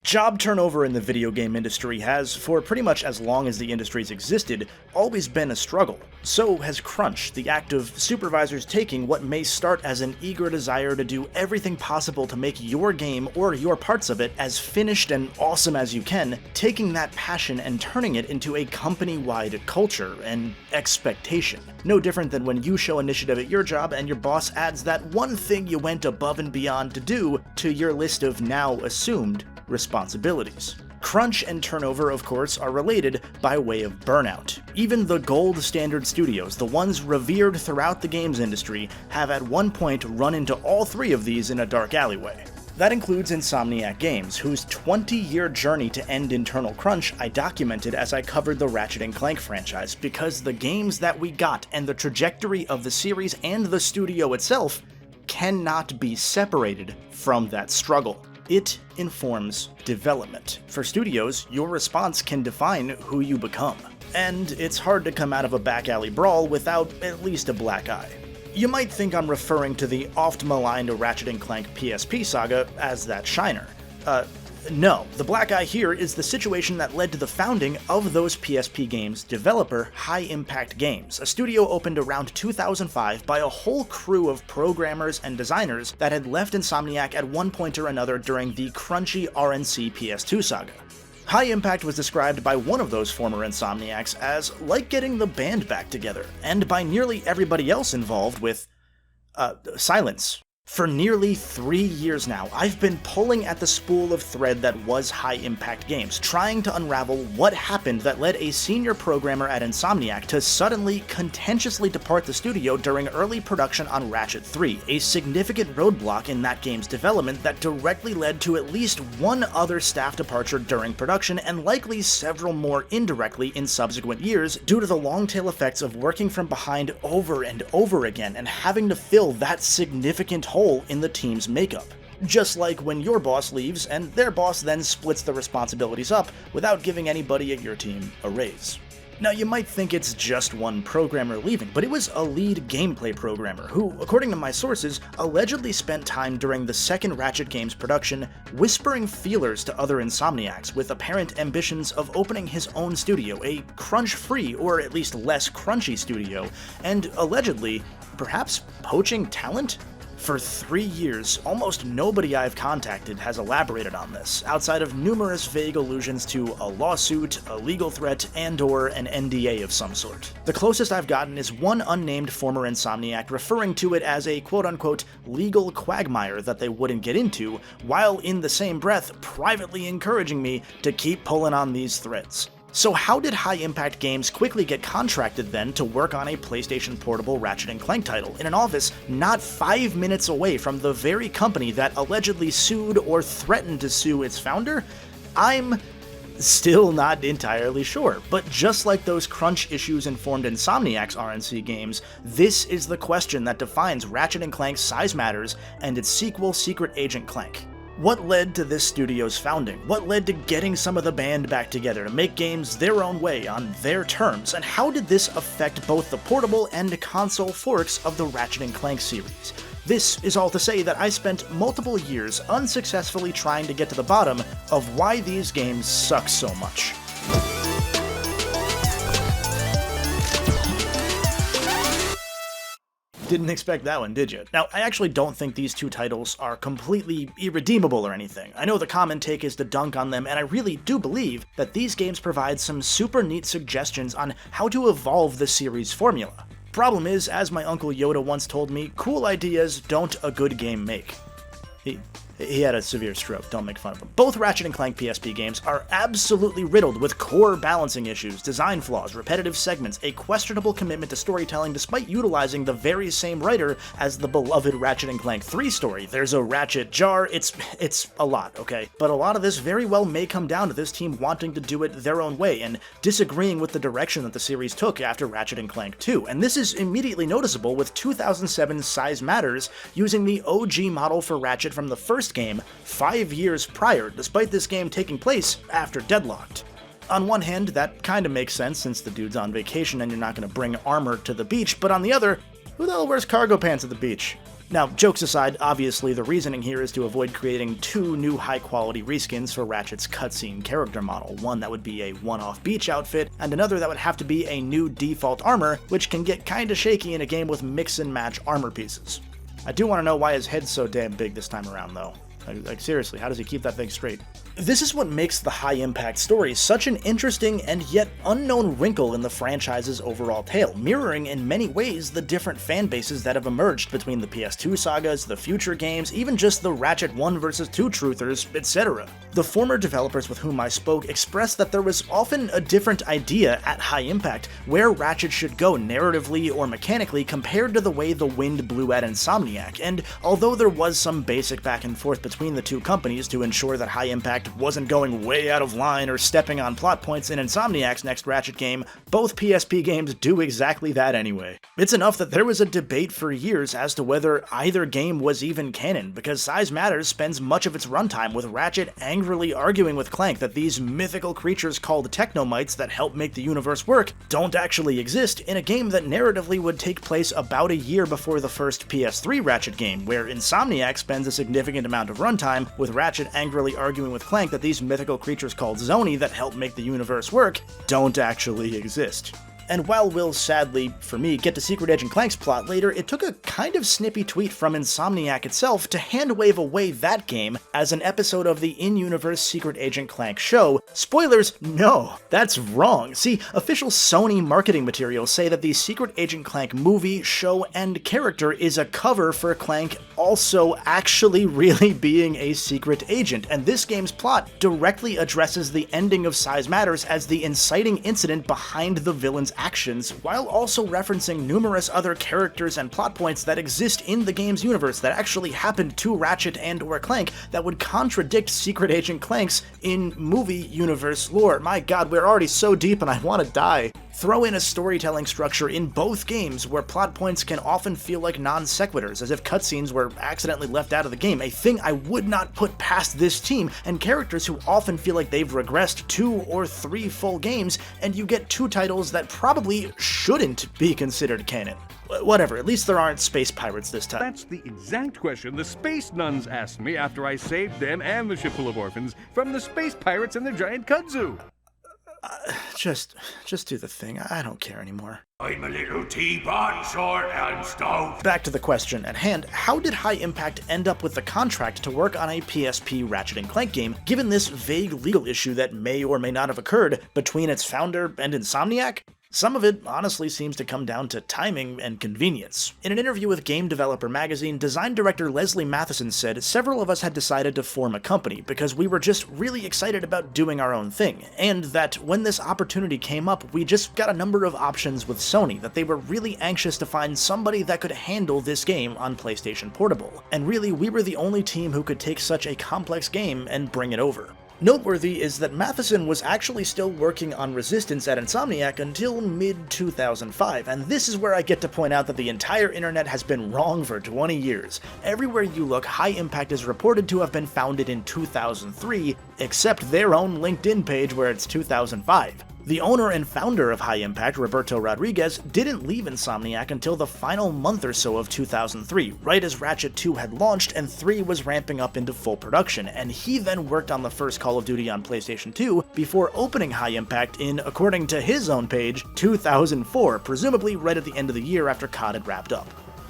Job turnover in the video game industry has, for pretty much as long as the industry's existed, always been a struggle. So has crunch, the act of supervisors taking what may start as an eager desire to do everything possible to make your game or your parts of it as finished and awesome as you can, taking that passion and turning it into a company-wide culture and expectation. No different than when you show initiative at your job and your boss adds that one thing you went above and beyond to do to your list of now assumed responsibilities. Crunch and turnover, of course, are related by way of burnout. Even the gold standard studios, the ones revered throughout the games industry, have at one point run into all three of these in a dark alleyway. That includes Insomniac Games, whose 20-year journey to end internal crunch I documented as I covered the Ratchet Clank franchise, because the games that we got and the trajectory of the series and the studio itself cannot be separated from that struggle. It informs development. For studios, your response can define who you become. And it's hard to come out of a back alley brawl without at least a black eye. You might think I'm referring to the oft-maligned Ratchet Clank PSP saga as that shiner. No, the black eye here is the situation that led to the founding of those PSP games' developer, High Impact Games, a studio opened around 2005 by a whole crew of programmers and designers that had left Insomniac at one point or another during the crunchy RNC PS2 saga. High Impact was described by one of those former Insomniacs as like getting the band back together, and by nearly everybody else involved with silence. For nearly 3 years now, I've been pulling at the spool of thread that was High Impact Games, trying to unravel what happened that led a senior programmer at Insomniac to suddenly, contentiously depart the studio during early production on Ratchet 3, a significant roadblock in that game's development that directly led to at least one other staff departure during production, and likely several more indirectly in subsequent years due to the long tail effects of working from behind over and over again and having to fill that significant hole in the team's makeup. Just like when your boss leaves and their boss then splits the responsibilities up without giving anybody at your team a raise. Now, you might think it's just one programmer leaving, but it was a lead gameplay programmer who, according to my sources, allegedly spent time during the second Ratchet game's production whispering feelers to other Insomniacs with apparent ambitions of opening his own studio, a crunch-free, or at least less crunchy studio, and allegedly, perhaps poaching talent? For 3 years, almost nobody I've contacted has elaborated on this, outside of numerous vague allusions to a lawsuit, a legal threat, and/or an NDA of some sort. The closest I've gotten is one unnamed former Insomniac referring to it as a quote-unquote legal quagmire that they wouldn't get into, while in the same breath privately encouraging me to keep pulling on these threads. So how did High Impact Games quickly get contracted then to work on a PlayStation Portable Ratchet & Clank title in an office not 5 minutes away from the very company that allegedly sued or threatened to sue its founder? I'm still not entirely sure, but just like those crunch issues informed Insomniac's RNC games, this is the question that defines Ratchet & Clank's Size Matters and its sequel Secret Agent Clank. What led to this studio's founding? What led to getting some of the band back together to make games their own way, on their terms? And how did this affect both the portable and console forks of the Ratchet & Clank series? This is all to say that I spent multiple years unsuccessfully trying to get to the bottom of why these games suck so much. Didn't expect that one, did you? Now, I actually don't think these two titles are completely irredeemable or anything. I know the common take is to dunk on them, and I really do believe that these games provide some super neat suggestions on how to evolve the series' formula. Problem is, as my Uncle Yoda once told me, cool ideas don't a good game make. He had a severe stroke, don't make fun of him. Both Ratchet & Clank PSP games are absolutely riddled with core balancing issues, design flaws, repetitive segments, a questionable commitment to storytelling despite utilizing the very same writer as the beloved Ratchet & Clank 3 story. There's a Ratchet jar, it's a lot, okay? But a lot of this very well may come down to this team wanting to do it their own way and disagreeing with the direction that the series took after Ratchet & Clank 2. And this is immediately noticeable with 2007's Size Matters using the OG model for Ratchet from the first game 5 years prior, despite this game taking place after Deadlocked. On one hand, that kinda makes sense since the dude's on vacation and you're not gonna bring armor to the beach, but on the other, who the hell wears cargo pants at the beach? Now, jokes aside, obviously the reasoning here is to avoid creating two new high-quality reskins for Ratchet's cutscene character model, one that would be a one-off beach outfit, and another that would have to be a new default armor, which can get kinda shaky in a game with mix-and-match armor pieces. I do want to know why his head's so damn big this time around, though. Like, seriously, how does he keep that thing straight? This is what makes the high-impact story such an interesting and yet unknown wrinkle in the franchise's overall tale, mirroring in many ways the different fan bases that have emerged between the PS2 sagas, the future games, even just the Ratchet 1 vs 2 truthers, etc. The former developers with whom I spoke expressed that there was often a different idea at High Impact where Ratchet should go narratively or mechanically compared to the way the wind blew at Insomniac, and although there was some basic back and forth between the two companies to ensure that High Impact wasn't going way out of line or stepping on plot points in Insomniac's next Ratchet game, both PSP games do exactly that anyway. It's enough that there was a debate for years as to whether either game was even canon, because Size Matters spends much of its runtime with Ratchet angrily arguing with Clank that these mythical creatures called technomites that help make the universe work don't actually exist in a game that narratively would take place about a year before the first PS3 Ratchet game, where Insomniac spends a significant amount of runtime with Ratchet angrily arguing with Clank that these mythical creatures called Zoni that help make the universe work don't actually exist. And while we'll sadly, for me, get to Secret Agent Clank's plot later, it took a kind of snippy tweet from Insomniac itself to hand-wave away that game as an episode of the in-universe Secret Agent Clank show. Spoilers, no, that's wrong. See, official Sony marketing materials say that the Secret Agent Clank movie, show, and character is a cover for Clank also actually really being a secret agent, and this game's plot directly addresses the ending of Size Matters as the inciting incident behind the villain's actions, while also referencing numerous other characters and plot points that exist in the game's universe that actually happened to Ratchet and/or Clank that would contradict Secret Agent Clank's in-movie universe lore. My god, we're already so deep and I want to die. Throw in a storytelling structure in both games where plot points can often feel like non-sequiturs, as if cutscenes were accidentally left out of the game, a thing I would not put past this team, and characters who often feel like they've regressed 2 or 3 full games, and you get 2 titles that probably shouldn't be considered canon. Whatever, at least there aren't space pirates this time. That's the exact question the space nuns asked me after I saved them and the ship full of orphans from the space pirates and the giant kudzu. Just do the thing. I don't care anymore. I'm a little teapot, short and stout. Back to the question at hand, how did High Impact end up with the contract to work on a PSP Ratchet & Clank game, given this vague legal issue that may or may not have occurred between its founder and Insomniac? Some of it honestly seems to come down to timing and convenience. In an interview with Game Developer Magazine, design director Leslie Matheson said several of us had decided to form a company because we were just really excited about doing our own thing, and that when this opportunity came up, we just got a number of options with Sony that they were really anxious to find somebody that could handle this game on PlayStation Portable. And really, we were the only team who could take such a complex game and bring it over. Noteworthy is that Matheson was actually still working on Resistance at Insomniac until mid-2005, and this is where I get to point out that the entire internet has been wrong for 20 years. Everywhere you look, High Impact is reported to have been founded in 2003, except their own LinkedIn page where it's 2005. The owner and founder of High Impact, Roberto Rodriguez, didn't leave Insomniac until the final month or so of 2003, right as Ratchet 2 had launched and 3 was ramping up into full production, and he then worked on the first Call of Duty on PlayStation 2 before opening High Impact in, according to his own page, 2004, presumably right at the end of the year after COD had wrapped up.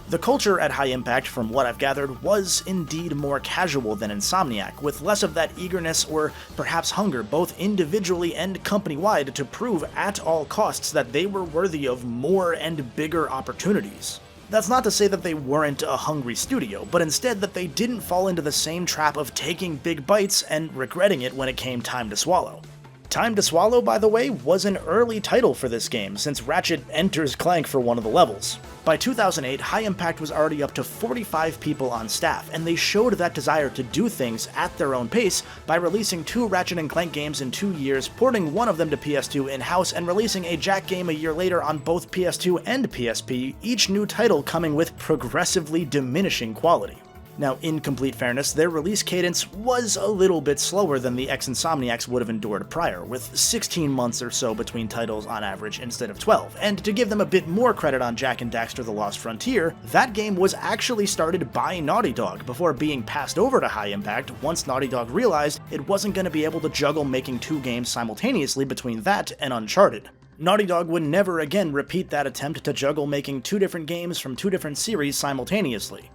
The culture at High Impact, from what I've gathered, was indeed more casual than Insomniac, with less of that eagerness or perhaps hunger, both individually and company-wide, to prove at all costs that they were worthy of more and bigger opportunities. That's not to say that they weren't a hungry studio, but instead that they didn't fall into the same trap of taking big bites and regretting it when it came time to swallow. Time to Swallow, by the way, was an early title for this game, since Ratchet enters Clank for one of the levels. By 2008, High Impact was already up to 45 people on staff, and they showed that desire to do things at their own pace by releasing 2 Ratchet & Clank games in 2 years, porting one of them to PS2 in-house, and releasing a Jack game a year later on both PS2 and PSP, each new title coming with progressively diminishing quality. Now, in complete fairness, their release cadence was a little bit slower than the ex-Insomniacs would have endured prior, with 16 months or so between titles on average instead of 12, and to give them a bit more credit on Jak and Daxter The Lost Frontier, that game was actually started by Naughty Dog before being passed over to High Impact once Naughty Dog realized it wasn't going to be able to juggle making 2 games simultaneously between that and Uncharted. Naughty Dog would never again repeat that attempt to juggle making 2 different games from 2 different series simultaneously.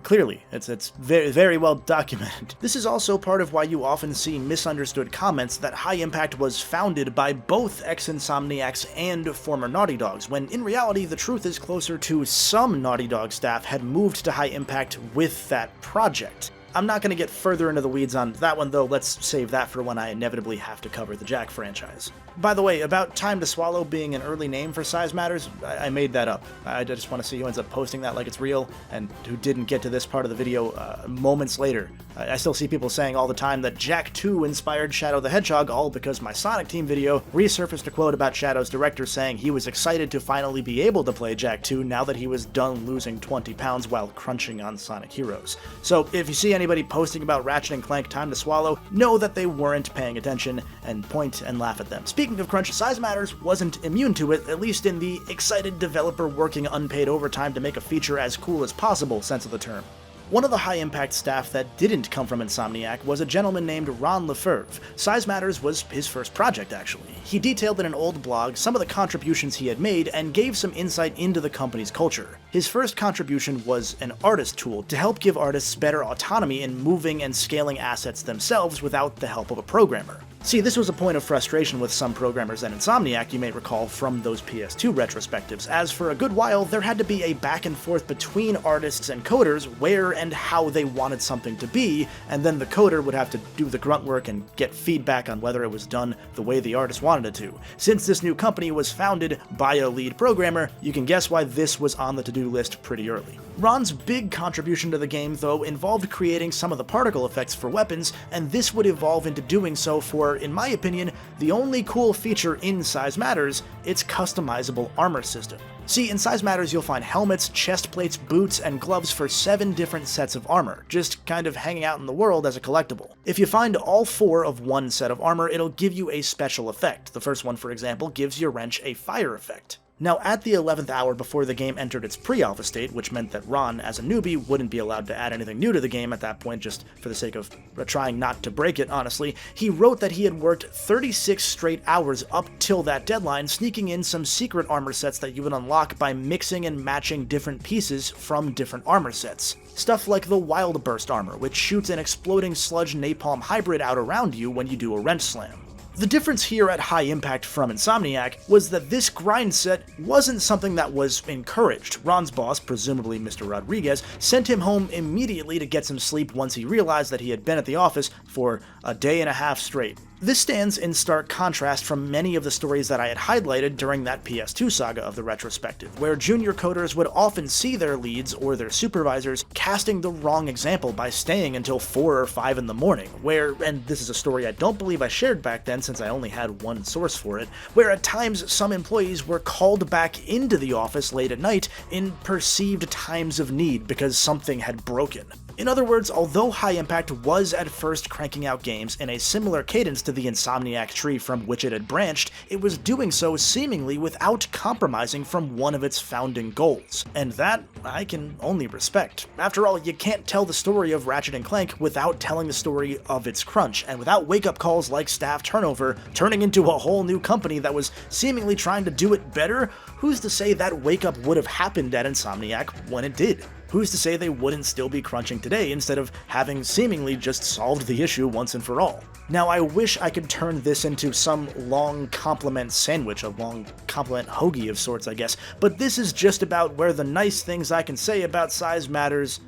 Clearly, it's very, very well documented. This is also part of why you often see misunderstood comments that High Impact was founded by both ex-Insomniacs and former Naughty Dogs, when in reality the truth is closer to some Naughty Dog staff had moved to High Impact with that project. I'm not going to get further into the weeds on that one though, let's save that for when I inevitably have to cover the Jak franchise. By the way, about Time to Swallow being an early name for Size Matters, I made that up. I just want to see who ends up posting that like it's real, and who didn't get to this part of the video moments later. I still see people saying all the time that Jak 2 inspired Shadow the Hedgehog, all because my Sonic Team video resurfaced a quote about Shadow's director saying he was excited to finally be able to play Jak 2 now that he was done losing 20 pounds while crunching on Sonic Heroes. So if you see anybody posting about Ratchet & Clank Time to Swallow, know that they weren't paying attention, and point and laugh at them. Speaking of crunch, Size Matters wasn't immune to it, at least in the excited developer working unpaid overtime to make a feature as cool as possible sense of the term. One of the High Impact staff that didn't come from Insomniac was a gentleman named Ron Lefebvre. Size Matters was his first project, actually. He detailed in an old blog some of the contributions he had made and gave some insight into the company's culture. His first contribution was an artist tool to help give artists better autonomy in moving and scaling assets themselves without the help of a programmer. See, this was a point of frustration with some programmers at Insomniac, you may recall from those PS2 retrospectives, as for a good while there had to be a back and forth between artists and coders where and how they wanted something to be, and then the coder would have to do the grunt work and get feedback on whether it was done the way the artist wanted it to. Since this new company was founded by a lead programmer, you can guess why this was on the to-do list pretty early. Ron's big contribution to the game, though, involved creating some of the particle effects for weapons, and this would evolve into doing so for, in my opinion, the only cool feature in Size Matters, its customizable armor system. See, in Size Matters you'll find helmets, chest plates, boots, and gloves for 7 different sets of armor, just kind of hanging out in the world as a collectible. If you find all 4 of one set of armor, it'll give you a special effect. The first one, for example, gives your wrench a fire effect. Now, at the 11th hour before the game entered its pre-alpha state, which meant that Ron, as a newbie, wouldn't be allowed to add anything new to the game at that point, just for the sake of trying not to break it, honestly, he wrote that he had worked 36 straight hours up till that deadline, sneaking in some secret armor sets that you would unlock by mixing and matching different pieces from different armor sets. Stuff like the Wild Burst armor, which shoots an exploding sludge napalm hybrid out around you when you do a wrench slam. The difference here at High Impact from Insomniac was that this grind set wasn't something that was encouraged. Ron's boss, presumably Mr. Rodriguez, sent him home immediately to get some sleep once he realized that he had been at the office for a day and a half straight. This stands in stark contrast from many of the stories that I had highlighted during that PS2 saga of the retrospective, where junior coders would often see their leads or their supervisors casting the wrong example by staying until 4 or 5 in the morning, where, and this is a story I don't believe I shared back then since I only had one source for it, where at times some employees were called back into the office late at night in perceived times of need because something had broken. In other words, although High Impact was at first cranking out games in a similar cadence to the Insomniac tree from which it had branched, it was doing so seemingly without compromising from one of its founding goals. And that, I can only respect. After all, you can't tell the story of Ratchet & Clank without telling the story of its crunch, and without wake-up calls like staff turnover turning into a whole new company that was seemingly trying to do it better. Who's to say that wake-up would have happened at Insomniac when it did? Who's to say they wouldn't still be crunching today instead of having seemingly just solved the issue once and for all? Now, I wish I could turn this into some long compliment sandwich, a long compliment hoagie of sorts, I guess, but this is just about where the nice things I can say about Size Matters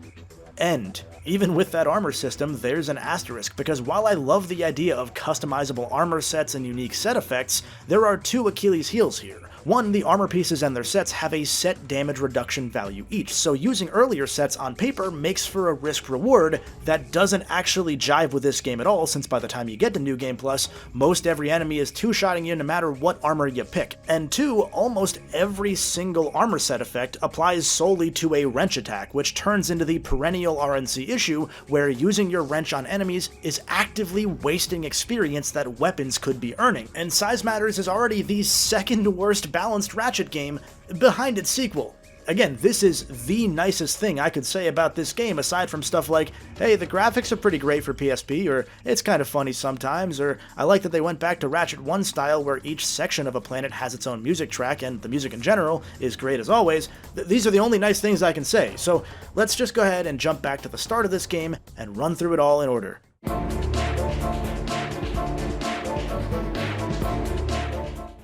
end. Even with that armor system, there's an asterisk, because while I love the idea of customizable armor sets and unique set effects, there are two Achilles heels here. One, the armor pieces and their sets have a set damage reduction value each, so using earlier sets on paper makes for a risk-reward that doesn't actually jive with this game at all, since by the time you get to New Game Plus, most every enemy is two-shotting you no matter what armor you pick. And two, almost every single armor set effect applies solely to a wrench attack, which turns into the perennial RNC issue where using your wrench on enemies is actively wasting experience that weapons could be earning. And Size Matters is already the second worst balanced Ratchet game behind its sequel. Again, this is the nicest thing I could say about this game, aside from stuff like, hey, the graphics are pretty great for PSP, or it's kind of funny sometimes, or I like that they went back to Ratchet 1 style where each section of a planet has its own music track, and the music in general is great as always. These are the only nice things I can say, so let's just go ahead and jump back to the start of this game and run through it all in order.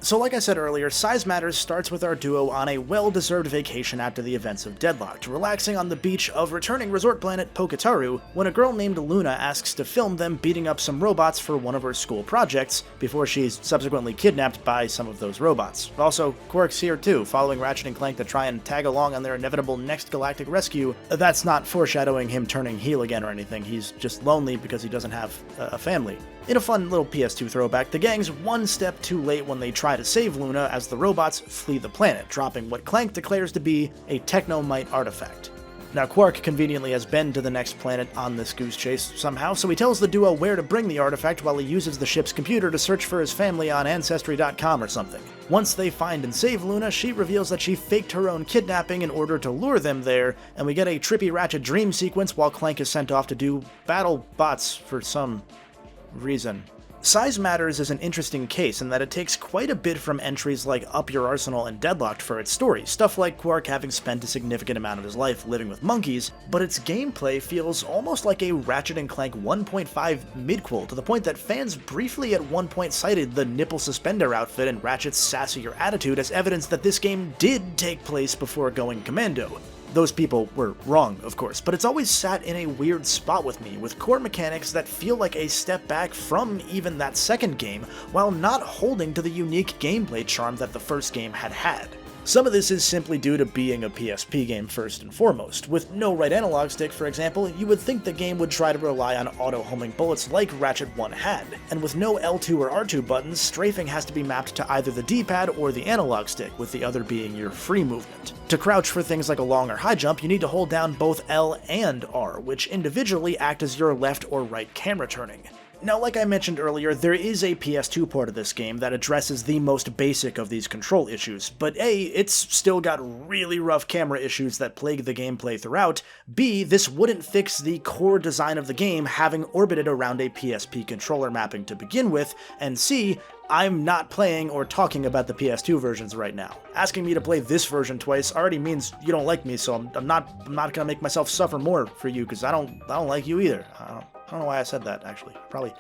So like I said earlier, Size Matters starts with our duo on a well-deserved vacation after the events of Deadlocked, relaxing on the beach of returning resort planet Poketaru when a girl named Luna asks to film them beating up some robots for one of her school projects, before she's subsequently kidnapped by some of those robots. Also, Quark's here too, following Ratchet and Clank to try and tag along on their inevitable next galactic rescue. That's not foreshadowing him turning heel again or anything, he's just lonely because he doesn't have a family. In a fun little PS2 throwback, the gang's one step too late when they try to save Luna as the robots flee the planet, dropping what Clank declares to be a Technomite artifact. Now, Quark conveniently has been to the next planet on this goose chase somehow, so he tells the duo where to bring the artifact while he uses the ship's computer to search for his family on Ancestry.com or something. Once they find and save Luna, she reveals that she faked her own kidnapping in order to lure them there, and we get a trippy Ratchet dream sequence while Clank is sent off to do battle bots for some reason. Size Matters is an interesting case in that it takes quite a bit from entries like Up Your Arsenal and Deadlocked for its story, stuff like Quark having spent a significant amount of his life living with monkeys, but its gameplay feels almost like a Ratchet & Clank 1.5 midquel, to the point that fans briefly at one point cited the nipple suspender outfit and Ratchet's sassier attitude as evidence that this game did take place before going commando. Those people were wrong, of course, but it's always sat in a weird spot with me, with core mechanics that feel like a step back from even that second game, while not holding to the unique gameplay charm that the first game had. Some of this is simply due to being a PSP game first and foremost. With no right analog stick, for example, you would think the game would try to rely on auto-homing bullets like Ratchet 1 had, and with no L2 or R2 buttons, strafing has to be mapped to either the D-pad or the analog stick, with the other being your free movement. To crouch for things like a long or high jump, you need to hold down both L and R, which individually act as your left or right camera turning. Now, like I mentioned earlier, there is a PS2 port of this game that addresses the most basic of these control issues, but A, it's still got really rough camera issues that plague the gameplay throughout, B, this wouldn't fix the core design of the game having orbited around a PSP controller mapping to begin with, and C, I'm not playing or talking about the PS2 versions right now. Asking me to play this version twice already means you don't like me, so I'm not gonna make myself suffer more for you, because I don't like you either. I don't know why I said that, actually. Probably,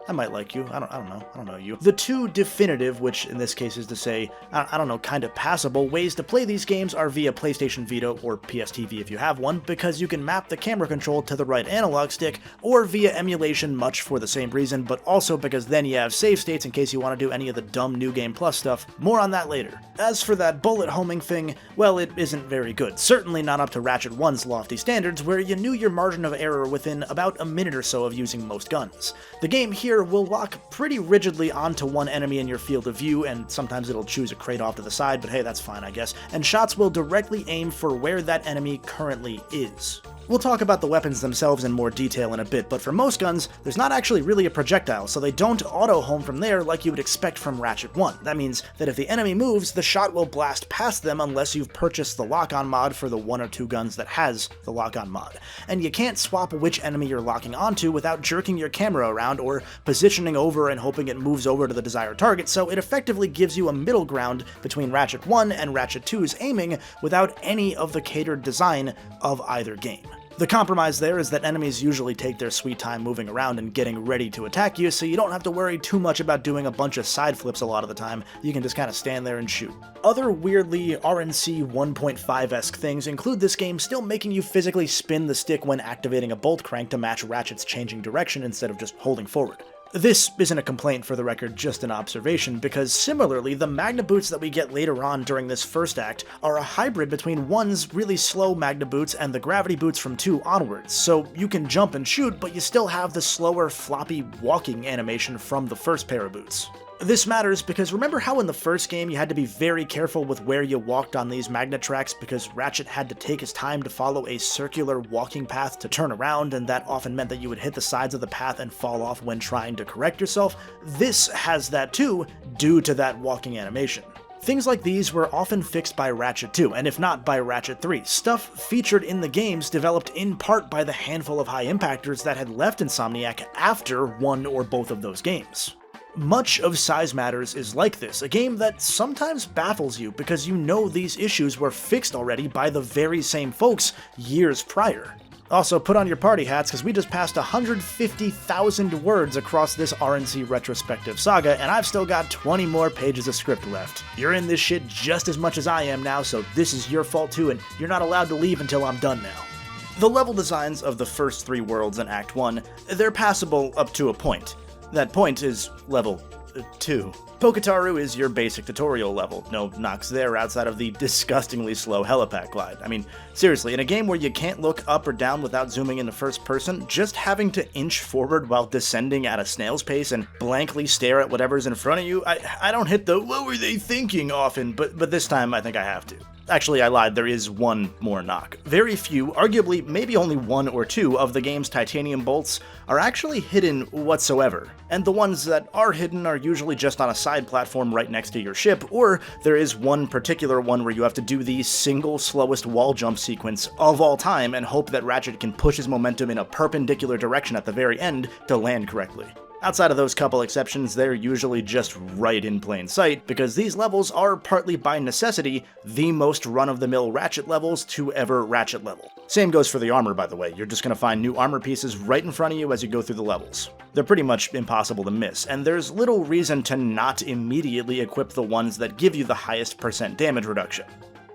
I might like you. I don't know you. The two definitive, which in this case is to say, I don't know, kind of passable ways to play these games are via PlayStation Vita or PSTV if you have one, because you can map the camera control to the right analog stick, or via emulation, much for the same reason, but also because then you have save states in case you want to do any of the dumb New Game Plus stuff. More on that later. As for that bullet homing thing, well, it isn't very good. Certainly not up to Ratchet 1's lofty standards, where you knew your margin of error within about a minute or so of using most guns. The game here will lock pretty rigidly onto one enemy in your field of view, and sometimes it'll choose a crate off to the side, but hey, that's fine, I guess, and shots will directly aim for where that enemy currently is. We'll talk about the weapons themselves in more detail in a bit, but for most guns, there's not actually really a projectile, so they don't auto-home from there like you would expect from Ratchet 1. That means that if the enemy moves, the shot will blast past them unless you've purchased the lock-on mod for the one or two guns that has the lock-on mod. And you can't swap which enemy you're locking onto without jerking your camera around or positioning over and hoping it moves over to the desired target, so it effectively gives you a middle ground between Ratchet 1 and Ratchet 2's aiming without any of the catered design of either game. The compromise there is that enemies usually take their sweet time moving around and getting ready to attack you, so you don't have to worry too much about doing a bunch of side flips a lot of the time. You can just kind of stand there and shoot. Other weirdly RNC 1.5-esque things include this game still making you physically spin the stick when activating a bolt crank to match Ratchet's changing direction instead of just holding forward. This isn't a complaint, for the record, just an observation, because similarly, the Magna Boots that we get later on during this first act are a hybrid between 1's really slow Magna Boots and the Gravity Boots from 2 onwards, so you can jump and shoot, but you still have the slower, floppy walking animation from the first pair of boots. This matters because remember how in the first game you had to be very careful with where you walked on these magnet tracks because Ratchet had to take his time to follow a circular walking path to turn around, and that often meant that you would hit the sides of the path and fall off when trying to correct yourself? This has that too, due to that walking animation. Things like these were often fixed by Ratchet 2, and if not by Ratchet 3, stuff featured in the games developed in part by the handful of high impactors that had left Insomniac after one or both of those games. Much of Size Matters is like this, a game that sometimes baffles you because you know these issues were fixed already by the very same folks years prior. Also, put on your party hats because we just passed 150,000 words across this RNC retrospective saga, and I've still got 20 more pages of script left. You're in this shit just as much as I am now, so this is your fault too, and you're not allowed to leave until I'm done now. The level designs of the first 3 worlds in Act 1, they're passable up to a point. That point is level 2. Poketaru is your basic tutorial level, no knocks there outside of the disgustingly slow helipad glide. I mean, seriously, in a game where you can't look up or down without zooming into first person, just having to inch forward while descending at a snail's pace and blankly stare at whatever's in front of you, I don't hit the "what were they thinking" often, but this time I think I have to. Actually, I lied, there is one more knock. Very few, arguably maybe only 1 or 2 of the game's titanium bolts are actually hidden whatsoever, and the ones that are hidden are usually just on a side platform right next to your ship, or there is one particular one where you have to do the single slowest wall jump sequence of all time and hope that Ratchet can push his momentum in a perpendicular direction at the very end to land correctly. Outside of those couple exceptions, they're usually just right in plain sight, because these levels are partly by necessity the most run-of-the-mill Ratchet levels to ever Ratchet level. Same goes for the armor, by the way. You're just gonna find new armor pieces right in front of you as you go through the levels. They're pretty much impossible to miss, and there's little reason to not immediately equip the ones that give you the highest % damage reduction.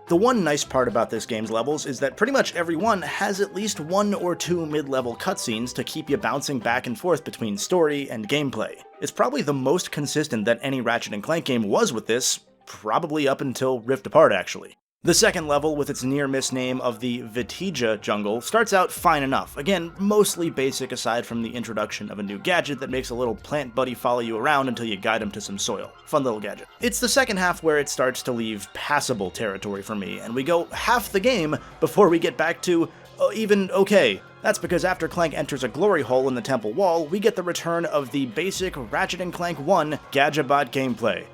The one nice part about this game's levels is that pretty much every one has at least 1 or 2 mid-level cutscenes to keep you bouncing back and forth between story and gameplay. It's probably the most consistent that any Ratchet & Clank game was with this, probably up until Rift Apart actually. The second level, with its near-miss name of the Vitija Jungle, starts out fine enough. Again, mostly basic aside from the introduction of a new gadget that makes a little plant buddy follow you around until you guide him to some soil. Fun little gadget. It's the second half where it starts to leave passable territory for me, and we go half the game before we get back to even okay. That's because after Clank enters a glory hole in the temple wall, we get the return of the basic Ratchet & Clank 1 Gadgetbot gameplay.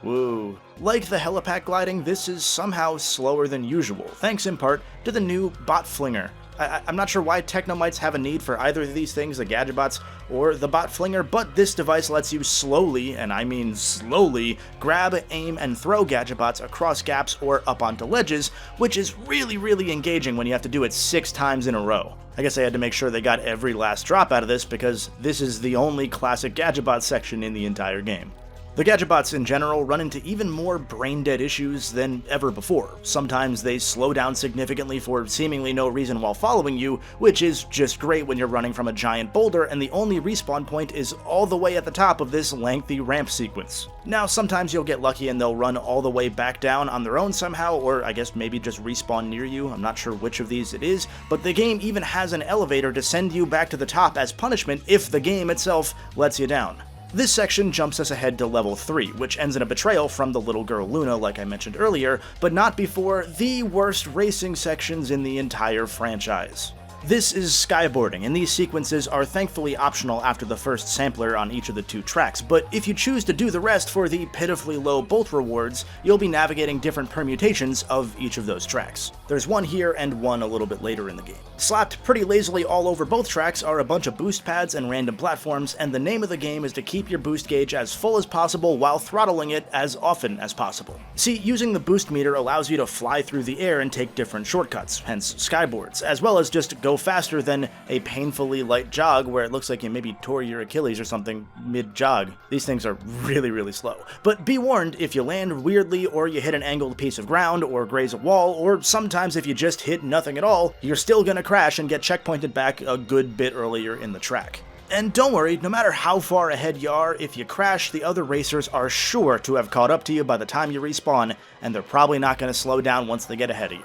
Woo. Like the helipad gliding, this is somehow slower than usual, thanks in part to the new Bot Flinger. I'm not sure why Technomites have a need for either of these things, the Gadgetbots or the Bot Flinger, but this device lets you slowly, and I mean slowly, grab, aim, and throw Gadgetbots across gaps or up onto ledges, which is really engaging when you have to do it 6 times in a row. I guess I had to make sure they got every last drop out of this because this is the only classic Gadgetbot section in the entire game. The Gadgetbots in general run into even more brain-dead issues than ever before. Sometimes they slow down significantly for seemingly no reason while following you, which is just great when you're running from a giant boulder and the only respawn point is all the way at the top of this lengthy ramp sequence. Now, sometimes you'll get lucky and they'll run all the way back down on their own somehow, or I guess maybe just respawn near you, I'm not sure which of these it is, but the game even has an elevator to send you back to the top as punishment if the game itself lets you down. This section jumps us ahead to level 3, which ends in a betrayal from the little girl Luna like I mentioned earlier, but not before the worst racing sections in the entire franchise. This is skyboarding, and these sequences are thankfully optional after the first sampler on each of the 2 tracks, but if you choose to do the rest for the pitifully low bolt rewards, you'll be navigating different permutations of each of those tracks. There's one here and one a little bit later in the game. Slapped pretty lazily all over both tracks are a bunch of boost pads and random platforms, and the name of the game is to keep your boost gauge as full as possible while throttling it as often as possible. See, using the boost meter allows you to fly through the air and take different shortcuts, hence skyboards, as well as just go faster than a painfully light jog where it looks like you maybe tore your Achilles or something mid-jog. These things are really, really slow. But be warned, if you land weirdly or you hit an angled piece of ground or graze a wall, or sometimes if you just hit nothing at all, you're still gonna crash and get checkpointed back a good bit earlier in the track. And don't worry, no matter how far ahead you are, if you crash, the other racers are sure to have caught up to you by the time you respawn, and they're probably not going to slow down once they get ahead of you.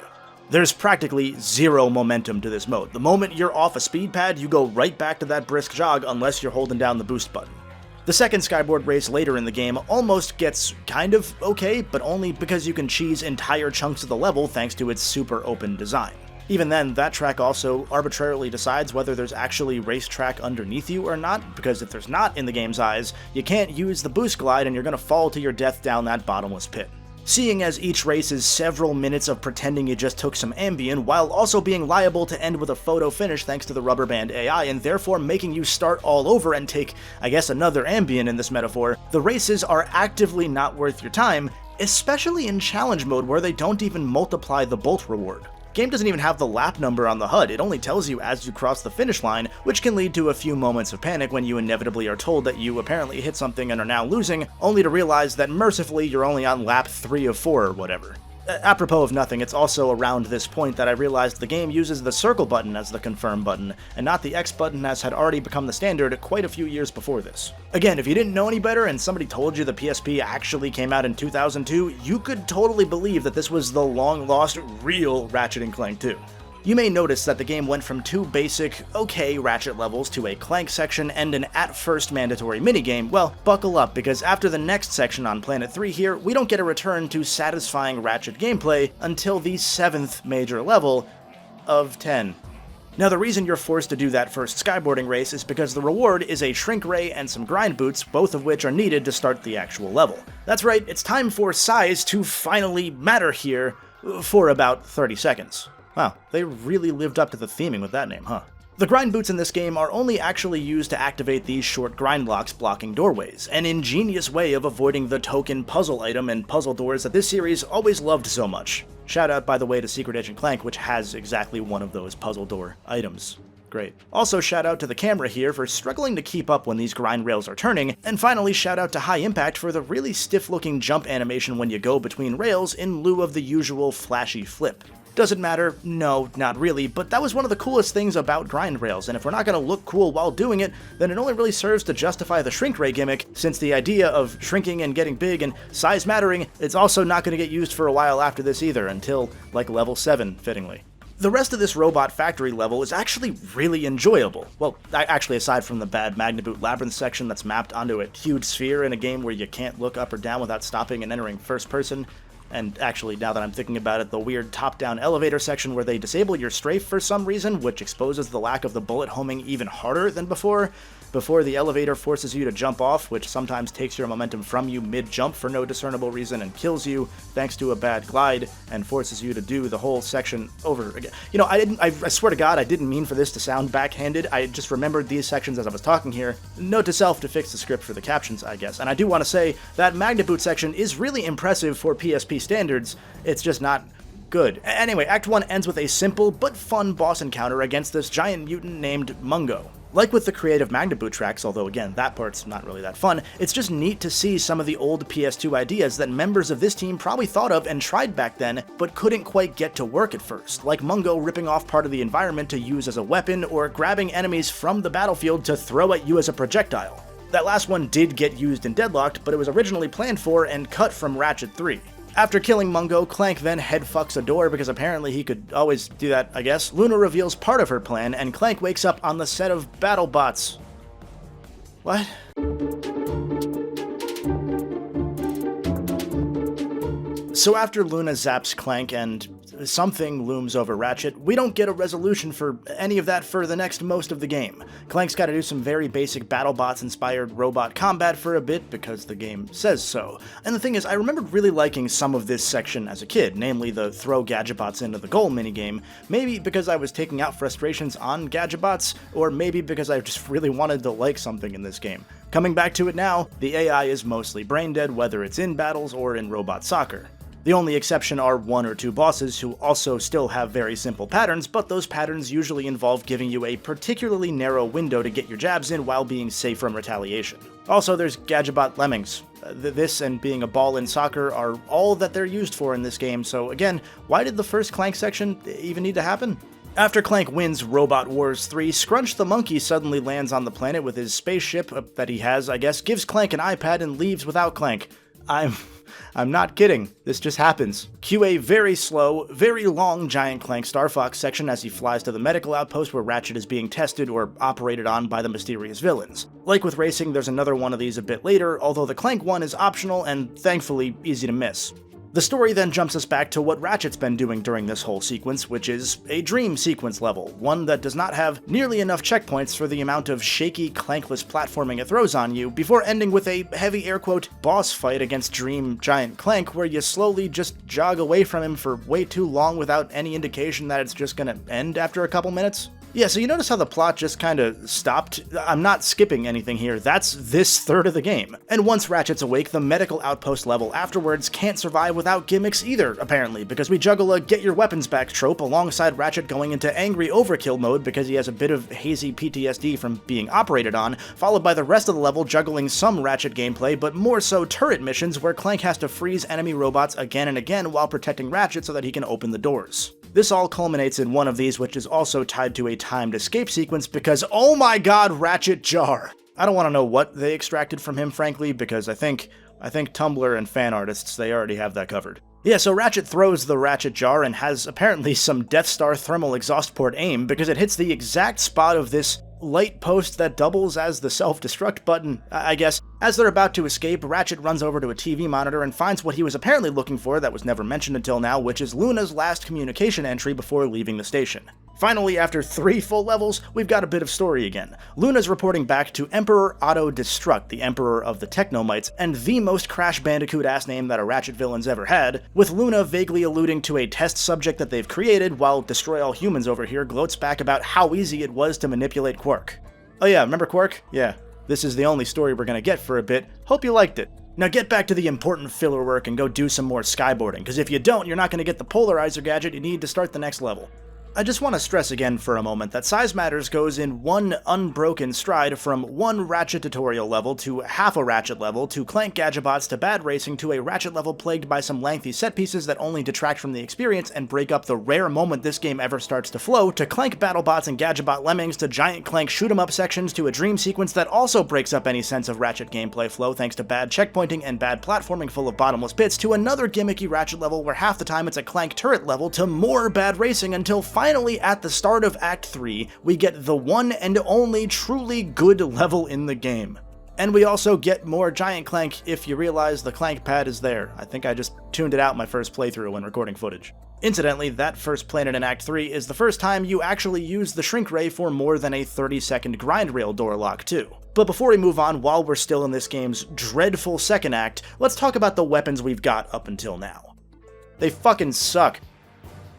There's practically zero momentum to this mode. The moment you're off a speed pad, you go right back to that brisk jog unless you're holding down the boost button. The second skyboard race later in the game almost gets kind of okay, but only because you can cheese entire chunks of the level thanks to its super open design. Even then, that track also arbitrarily decides whether there's actually racetrack underneath you or not, because if there's not in the game's eyes, you can't use the boost glide and you're gonna fall to your death down that bottomless pit. Seeing as each race is several minutes of pretending you just took some Ambien, while also being liable to end with a photo finish thanks to the rubber band AI, and therefore making you start all over and take, I guess, another Ambien in this metaphor, the races are actively not worth your time, especially in challenge mode where they don't even multiply the bolt reward. Game doesn't even have the lap number on the HUD, it only tells you as you cross the finish line, which can lead to a few moments of panic when you inevitably are told that you apparently hit something and are now losing, only to realize that mercifully you're only on lap 3 of 4 or whatever. Apropos of nothing, it's also around this point that I realized the game uses the circle button as the confirm button, and not the X button as had already become the standard quite a few years before this. Again, if you didn't know any better and somebody told you the PSP actually came out in 2002, you could totally believe that this was the long-lost real Ratchet Clank 2. You may notice that the game went from 2 basic, okay Ratchet levels to a Clank section and an at-first mandatory minigame. Well, buckle up, because after the next section on Planet 3 here, we don't get a return to satisfying Ratchet gameplay until the 7th major level of 10. Now, the reason you're forced to do that first skyboarding race is because the reward is a shrink ray and some grind boots, both of which are needed to start the actual level. That's right, it's time for size to finally matter here for about 30 seconds. Wow, they really lived up to the theming with that name, huh? The grind boots in this game are only actually used to activate these short grind blocks blocking doorways, an ingenious way of avoiding the token puzzle item and puzzle doors that this series always loved so much. Shout out, by the way, to Secret Agent Clank, which has exactly one of those puzzle door items. Great. Also shout out to the camera here for struggling to keep up when these grind rails are turning, and finally shout out to High Impact for the really stiff-looking jump animation when you go between rails in lieu of the usual flashy flip. Does it matter? No, not really, but that was one of the coolest things about grind rails, and if we're not going to look cool while doing it, then it only really serves to justify the shrink ray gimmick, since the idea of shrinking and getting big and size mattering, it's also not going to get used for a while after this either, until, like, level 7, fittingly. The rest of this robot factory level is actually really enjoyable. Well, actually aside from the bad Magnaboot Labyrinth section that's mapped onto a huge sphere in a game where you can't look up or down without stopping and entering first person, and actually, now that I'm thinking about it, the weird top-down elevator section where they disable your strafe for some reason, which exposes the lack of the bullet homing even harder than before the elevator forces you to jump off, which sometimes takes your momentum from you mid-jump for no discernible reason and kills you thanks to a bad glide, and forces you to do the whole section over again. You know, I swear to God, I didn't mean for this to sound backhanded. I just remembered these sections as I was talking here. Note to self to fix the script for the captions, I guess. And I do want to say that Magnaboot section is really impressive for PSP standards. It's just not good. Anyway, Act 1 ends with a simple but fun boss encounter against this giant mutant named Mungo. Like with the creative Magnaboot tracks, although again, that part's not really that fun, it's just neat to see some of the old PS2 ideas that members of this team probably thought of and tried back then, but couldn't quite get to work at first, like Mungo ripping off part of the environment to use as a weapon, or grabbing enemies from the battlefield to throw at you as a projectile. That last one did get used in Deadlocked, but it was originally planned for and cut from Ratchet 3. After killing Mungo, Clank then headfucks a door because apparently he could always do that, I guess. Luna reveals part of her plan, and Clank wakes up on the set of BattleBots. What? So after Luna zaps Clank and something looms over Ratchet, we don't get a resolution for any of that for the next most of the game. Clank's gotta do some very basic BattleBots-inspired robot combat for a bit because the game says so. And the thing is, I remembered really liking some of this section as a kid, namely the throw Gadgetbots into the goal minigame, maybe because I was taking out frustrations on Gadgetbots, or maybe because I just really wanted to like something in this game. Coming back to it now, the AI is mostly brain dead whether it's in battles or in robot soccer. The only exception are 1 or 2 bosses who also still have very simple patterns, but those patterns usually involve giving you a particularly narrow window to get your jabs in while being safe from retaliation. Also, there's Gadgetbot Lemmings. This and being a ball in soccer are all that they're used for in this game, so again, why did the first Clank section even need to happen? After Clank wins Robot Wars 3, Scrunch the Monkey suddenly lands on the planet with his spaceship that he has, I guess, gives Clank an iPad and leaves without Clank. I'm not kidding, this just happens. Cue a very slow, very long Giant Clank Star Fox section as he flies to the medical outpost where Ratchet is being tested or operated on by the mysterious villains. Like with racing, there's another one of these a bit later, although the Clank one is optional and thankfully easy to miss. The story then jumps us back to what Ratchet's been doing during this whole sequence, which is a dream sequence level, one that does not have nearly enough checkpoints for the amount of shaky, clankless platforming it throws on you, before ending with a heavy air quote boss fight against Dream Giant Clank where you slowly just jog away from him for way too long without any indication that it's just gonna end after a couple minutes. Yeah, so you notice how the plot just kinda stopped? I'm not skipping anything here, that's this third of the game. And once Ratchet's awake, the medical outpost level afterwards can't survive without gimmicks either, apparently, because we juggle a get your weapons back trope alongside Ratchet going into angry overkill mode because he has a bit of hazy PTSD from being operated on, followed by the rest of the level juggling some Ratchet gameplay, but more so turret missions where Clank has to freeze enemy robots again and again while protecting Ratchet so that he can open the doors. This all culminates in one of these, which is also tied to a timed escape sequence because, oh my god, Ratchet Jar! I don't want to know what they extracted from him, frankly, because I think Tumblr and fan artists, they already have that covered. Yeah, so Ratchet throws the Ratchet Jar and has apparently some Death Star thermal exhaust port aim because it hits the exact spot of this light post that doubles as the self-destruct button, I guess. As they're about to escape, Ratchet runs over to a TV monitor and finds what he was apparently looking for that was never mentioned until now, which is Luna's last communication entry before leaving the station. Finally, after 3 full levels, we've got a bit of story again. Luna's reporting back to Emperor Otto Destruct, the Emperor of the Technomites, and the most Crash Bandicoot-ass name that a Ratchet villain's ever had, with Luna vaguely alluding to a test subject that they've created, while Destroy All Humans over here gloats back about how easy it was to manipulate Quark. Oh yeah, remember Quark? Yeah. This is the only story we're gonna get for a bit. Hope you liked it. Now get back to the important filler work and go do some more skyboarding, because if you don't, you're not gonna get the polarizer gadget you need to start the next level. I just want to stress again for a moment that Size Matters goes in one unbroken stride from one Ratchet tutorial level to half a Ratchet level to Clank Gadgetbots to bad racing to a Ratchet level plagued by some lengthy set pieces that only detract from the experience and break up the rare moment this game ever starts to flow, to Clank Battlebots and Gadgetbot Lemmings to Giant Clank shoot-em-up sections to a dream sequence that also breaks up any sense of Ratchet gameplay flow thanks to bad checkpointing and bad platforming full of bottomless pits, to another gimmicky Ratchet level where half the time it's a Clank turret level, to more bad racing until finally, at the start of Act 3, we get the one and only truly good level in the game. And we also get more Giant Clank if you realize the Clank pad is there. I think I just tuned it out my first playthrough when recording footage. Incidentally, that first planet in Act 3 is the first time you actually use the shrink ray for more than a 30-second grind rail door lock too. But before we move on, while we're still in this game's dreadful second act, let's talk about the weapons we've got up until now. They fucking suck.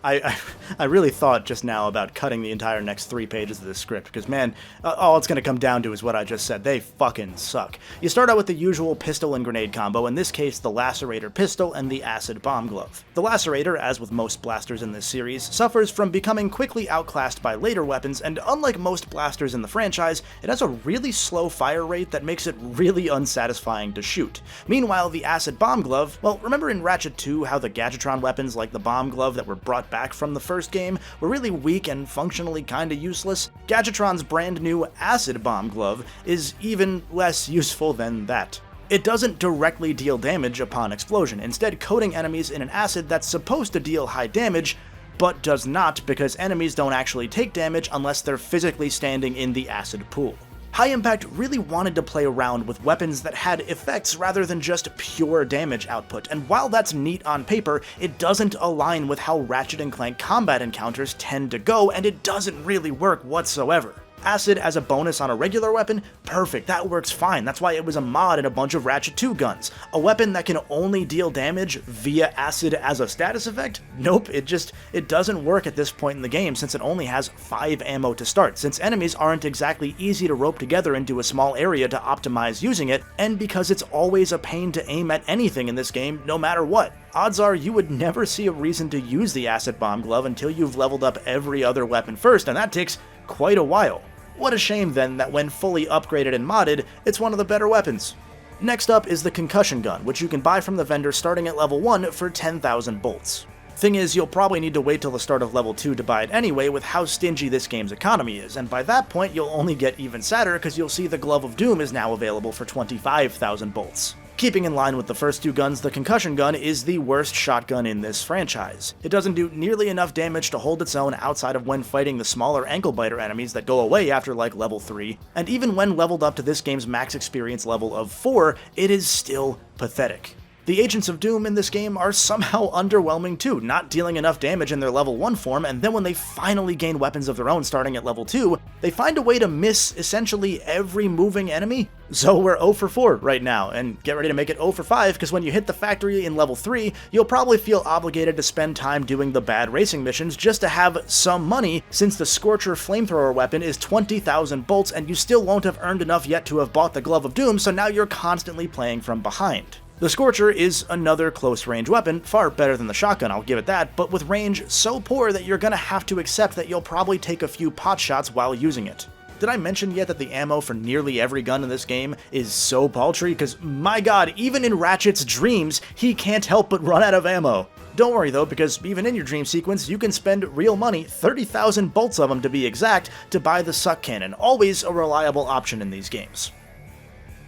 I really thought just now about cutting the entire next 3 pages of this script, because man, all it's going to come down to is what I just said. They fucking suck. You start out with the usual pistol and grenade combo, in this case the Lacerator pistol and the Acid Bomb Glove. The Lacerator, as with most blasters in this series, suffers from becoming quickly outclassed by later weapons, and unlike most blasters in the franchise, it has a really slow fire rate that makes it really unsatisfying to shoot. Meanwhile, the Acid Bomb Glove, well, remember in Ratchet 2 how the Gadgetron weapons like the Bomb Glove that were brought back from the first game were really weak and functionally kinda useless? Gadgetron's brand new Acid Bomb Glove is even less useful than that. It doesn't directly deal damage upon explosion, instead coating enemies in an acid that's supposed to deal high damage, but does not because enemies don't actually take damage unless they're physically standing in the acid pool. High Impact really wanted to play around with weapons that had effects rather than just pure damage output, and while that's neat on paper, it doesn't align with how Ratchet and Clank combat encounters tend to go, and it doesn't really work whatsoever. Acid as a bonus on a regular weapon? Perfect, that works fine. That's why it was a mod in a bunch of Ratchet 2 guns. A weapon that can only deal damage via acid as a status effect? Nope, it doesn't work at this point in the game since it only has 5 ammo to start, since enemies aren't exactly easy to rope together into a small area to optimize using it, and because it's always a pain to aim at anything in this game, no matter what. Odds are you would never see a reason to use the Acid Bomb Glove until you've leveled up every other weapon first, and that takes quite a while. What a shame then that when fully upgraded and modded, it's one of the better weapons. Next up is the Concussion Gun, which you can buy from the vendor starting at level 1 for 10,000 bolts. Thing is, you'll probably need to wait till the start of level 2 to buy it anyway with how stingy this game's economy is, and by that point you'll only get even sadder because you'll see the Glove of Doom is now available for 25,000 bolts. Keeping in line with the first 2 guns, the Concussion Gun is the worst shotgun in this franchise. It doesn't do nearly enough damage to hold its own outside of when fighting the smaller ankle-biter enemies that go away after like level 3, and even when leveled up to this game's max experience level of 4, it is still pathetic. The Agents of Doom in this game are somehow underwhelming too, not dealing enough damage in their level 1 form, and then when they finally gain weapons of their own starting at level 2, they find a way to miss essentially every moving enemy. So we're 0 for 4 right now, and get ready to make it 0 for 5, because when you hit the factory in level 3, you'll probably feel obligated to spend time doing the bad racing missions just to have some money, since the Scorcher flamethrower weapon is 20,000 bolts, and you still won't have earned enough yet to have bought the Glove of Doom, so now you're constantly playing from behind. The Scorcher is another close-range weapon, far better than the shotgun, I'll give it that, but with range so poor that you're gonna have to accept that you'll probably take a few pot shots while using it. Did I mention yet that the ammo for nearly every gun in this game is so paltry? Because my god, even in Ratchet's dreams, he can't help but run out of ammo. Don't worry though, because even in your dream sequence, you can spend real money, 30,000 bolts of them to be exact, to buy the Suck Cannon, always a reliable option in these games.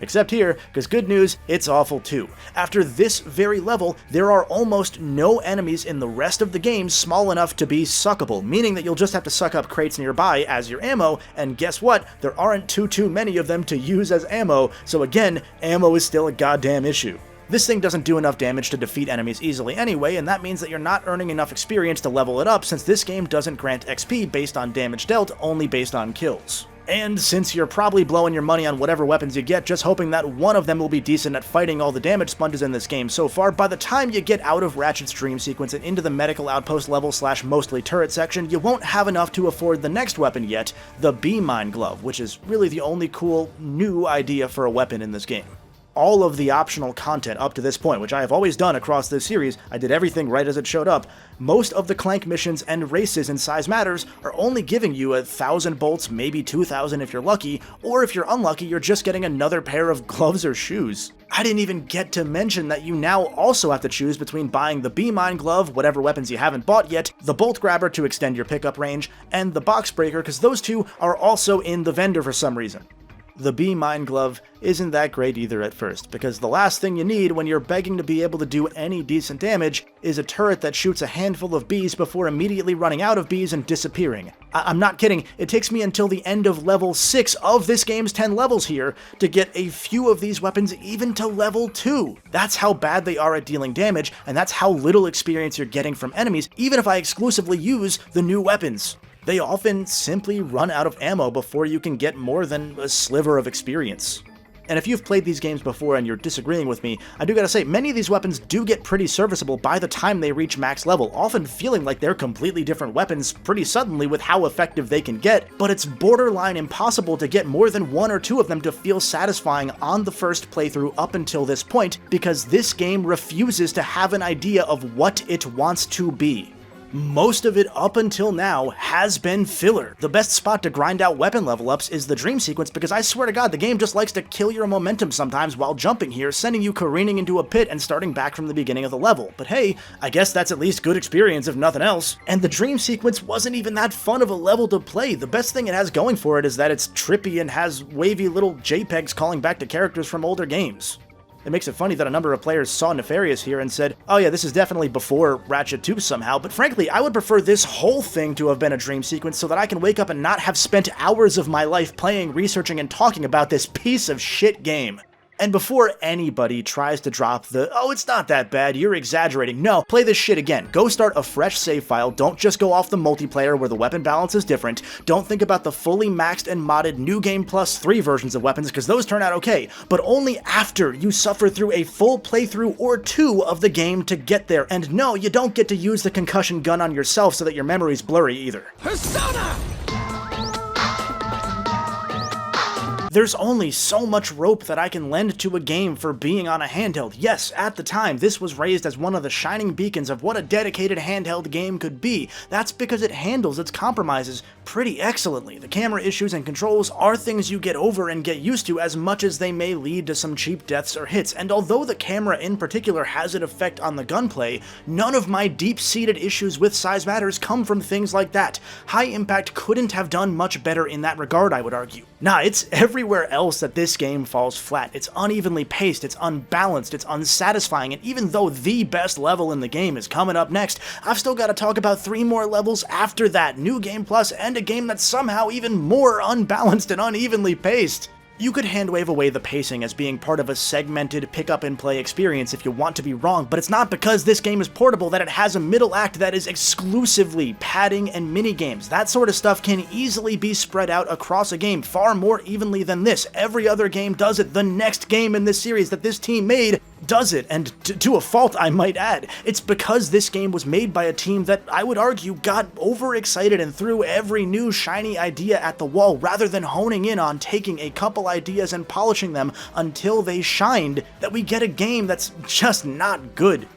Except here, because good news, it's awful too. After this very level, there are almost no enemies in the rest of the game small enough to be suckable, meaning that you'll just have to suck up crates nearby as your ammo, and guess what? There aren't too many of them to use as ammo, so again, ammo is still a goddamn issue. This thing doesn't do enough damage to defeat enemies easily anyway, and that means that you're not earning enough experience to level it up since this game doesn't grant XP based on damage dealt, only based on kills. And since you're probably blowing your money on whatever weapons you get, just hoping that one of them will be decent at fighting all the damage sponges in this game so far, by the time you get out of Ratchet's dream sequence and into the medical outpost level / mostly turret section, you won't have enough to afford the next weapon yet, the B-Mine Glove, which is really the only cool, new idea for a weapon in this game. All of the optional content up to this point, which I have always done across this series, I did everything right as it showed up, most of the Clank missions and races in Size Matters are only giving you 1,000 bolts, maybe 2,000 if you're lucky, or if you're unlucky, you're just getting another pair of gloves or shoes. I didn't even get to mention that you now also have to choose between buying the B-Mine Glove, whatever weapons you haven't bought yet, the Bolt Grabber to extend your pickup range, and the Box Breaker, because those two are also in the vendor for some reason. The B-Mine Glove isn't that great either at first, because the last thing you need when you're begging to be able to do any decent damage is a turret that shoots a handful of bees before immediately running out of bees and disappearing. I'm not kidding, it takes me until the end of level 6 of this game's 10 levels here to get a few of these weapons even to level 2. That's how bad they are at dealing damage, and that's how little experience you're getting from enemies, even if I exclusively use the new weapons. They often simply run out of ammo before you can get more than a sliver of experience. And if you've played these games before and you're disagreeing with me, I do gotta say, many of these weapons do get pretty serviceable by the time they reach max level, often feeling like they're completely different weapons pretty suddenly with how effective they can get, but it's borderline impossible to get more than 1 or 2 of them to feel satisfying on the first playthrough up until this point, because this game refuses to have an idea of what it wants to be. Most of it up until now has been filler. The best spot to grind out weapon level ups is the dream sequence, because I swear to god the game just likes to kill your momentum sometimes while jumping here, sending you careening into a pit and starting back from the beginning of the level. But hey, I guess that's at least good experience if nothing else. And the dream sequence wasn't even that fun of a level to play. The best thing it has going for it is that it's trippy and has wavy little JPEGs calling back to characters from older games. It makes it funny that a number of players saw Nefarious here and said, oh yeah, this is definitely before Ratchet 2 somehow, but frankly, I would prefer this whole thing to have been a dream sequence so that I can wake up and not have spent hours of my life playing, researching, and talking about this piece of shit game. And before anybody tries to drop the, "Oh, it's not that bad, you're exaggerating," no, play this shit again. Go start a fresh save file, don't just go off the multiplayer where the weapon balance is different, don't think about the fully maxed and modded New Game Plus 3 versions of weapons, because those turn out okay, but only after you suffer through a full playthrough or 2 of the game to get there. And no, you don't get to use the concussion gun on yourself so that your memory's blurry either. Persona! There's only so much rope that I can lend to a game for being on a handheld. Yes, at the time, this was raised as one of the shining beacons of what a dedicated handheld game could be. That's because it handles its compromises pretty excellently. The camera issues and controls are things you get over and get used to, as much as they may lead to some cheap deaths or hits. And although the camera in particular has an effect on the gunplay, none of my deep-seated issues with size matters come from things like that. High Impact couldn't have done much better in that regard, I would argue. Nah, it's everywhere else that this game falls flat. It's unevenly paced, it's unbalanced, it's unsatisfying, and even though the best level in the game is coming up next, I've still got to talk about 3 more levels after that, New Game Plus, and a game that's somehow even more unbalanced and unevenly paced. You could handwave away the pacing as being part of a segmented pick-up-and-play experience if you want to be wrong, but it's not because this game is portable that it has a middle act that is exclusively padding and minigames. That sort of stuff can easily be spread out across a game far more evenly than this. Every other game does it. The next game in this series that this team made does it, and to a fault, I might add. It's because this game was made by a team that, I would argue, got overexcited and threw every new shiny idea at the wall rather than honing in on taking a couple ideas and polishing them until they shined, that we get a game that's just not good.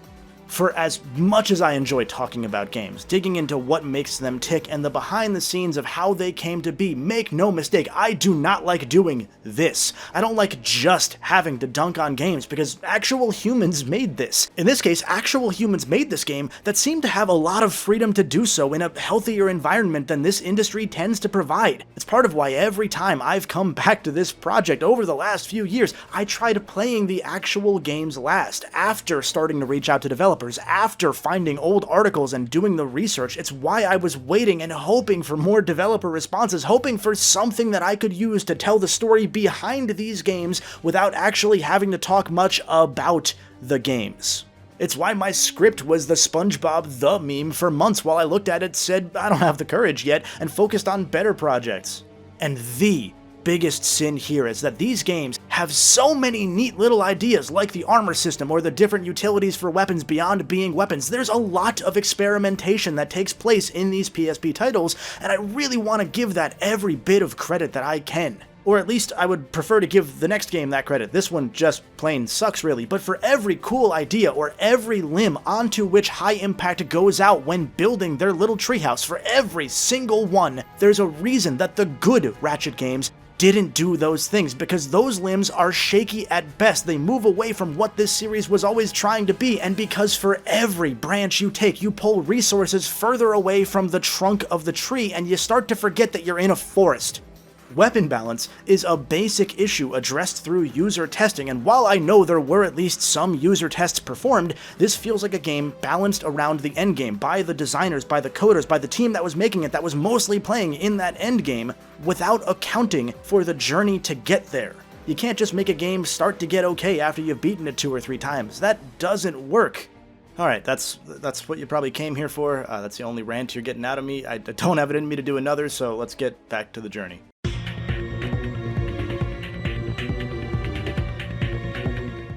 For as much as I enjoy talking about games, digging into what makes them tick and the behind the scenes of how they came to be, make no mistake, I do not like doing this. I don't like just having to dunk on games because actual humans made this. In this case, actual humans made this game that seem to have a lot of freedom to do so in a healthier environment than this industry tends to provide. It's part of why every time I've come back to this project over the last few years, I tried playing the actual games last, after starting to reach out to developers, after finding old articles and doing the research. It's why I was waiting and hoping for more developer responses, hoping for something that I could use to tell the story behind these games without actually having to talk much about the games. It's why my script was the SpongeBob the meme for months while I looked at it, said I don't have the courage yet, and focused on better projects. And the biggest sin here is that these games have so many neat little ideas, like the armor system or the different utilities for weapons beyond being weapons. There's a lot of experimentation that takes place in these PSP titles, and I really want to give that every bit of credit that I can. Or at least I would prefer to give the next game that credit. This one just plain sucks really, but for every cool idea or every limb onto which High Impact goes out when building their little treehouse, for every single one, there's a reason that the good Ratchet games didn't do those things, because those limbs are shaky at best. They move away from what this series was always trying to be, and because for every branch you take, you pull resources further away from the trunk of the tree, and you start to forget that you're in a forest. Weapon balance is a basic issue addressed through user testing, and while I know there were at least some user tests performed, this feels like a game balanced around the endgame, by the designers, by the coders, by the team that was making it, that was mostly playing in that endgame, without accounting for the journey to get there. You can't just make a game start to get okay after you've beaten it 2 or 3 times. That doesn't work. Alright, that's what you probably came here for. That's the only rant you're getting out of me. I don't have it in me to do another, so let's get back to the journey.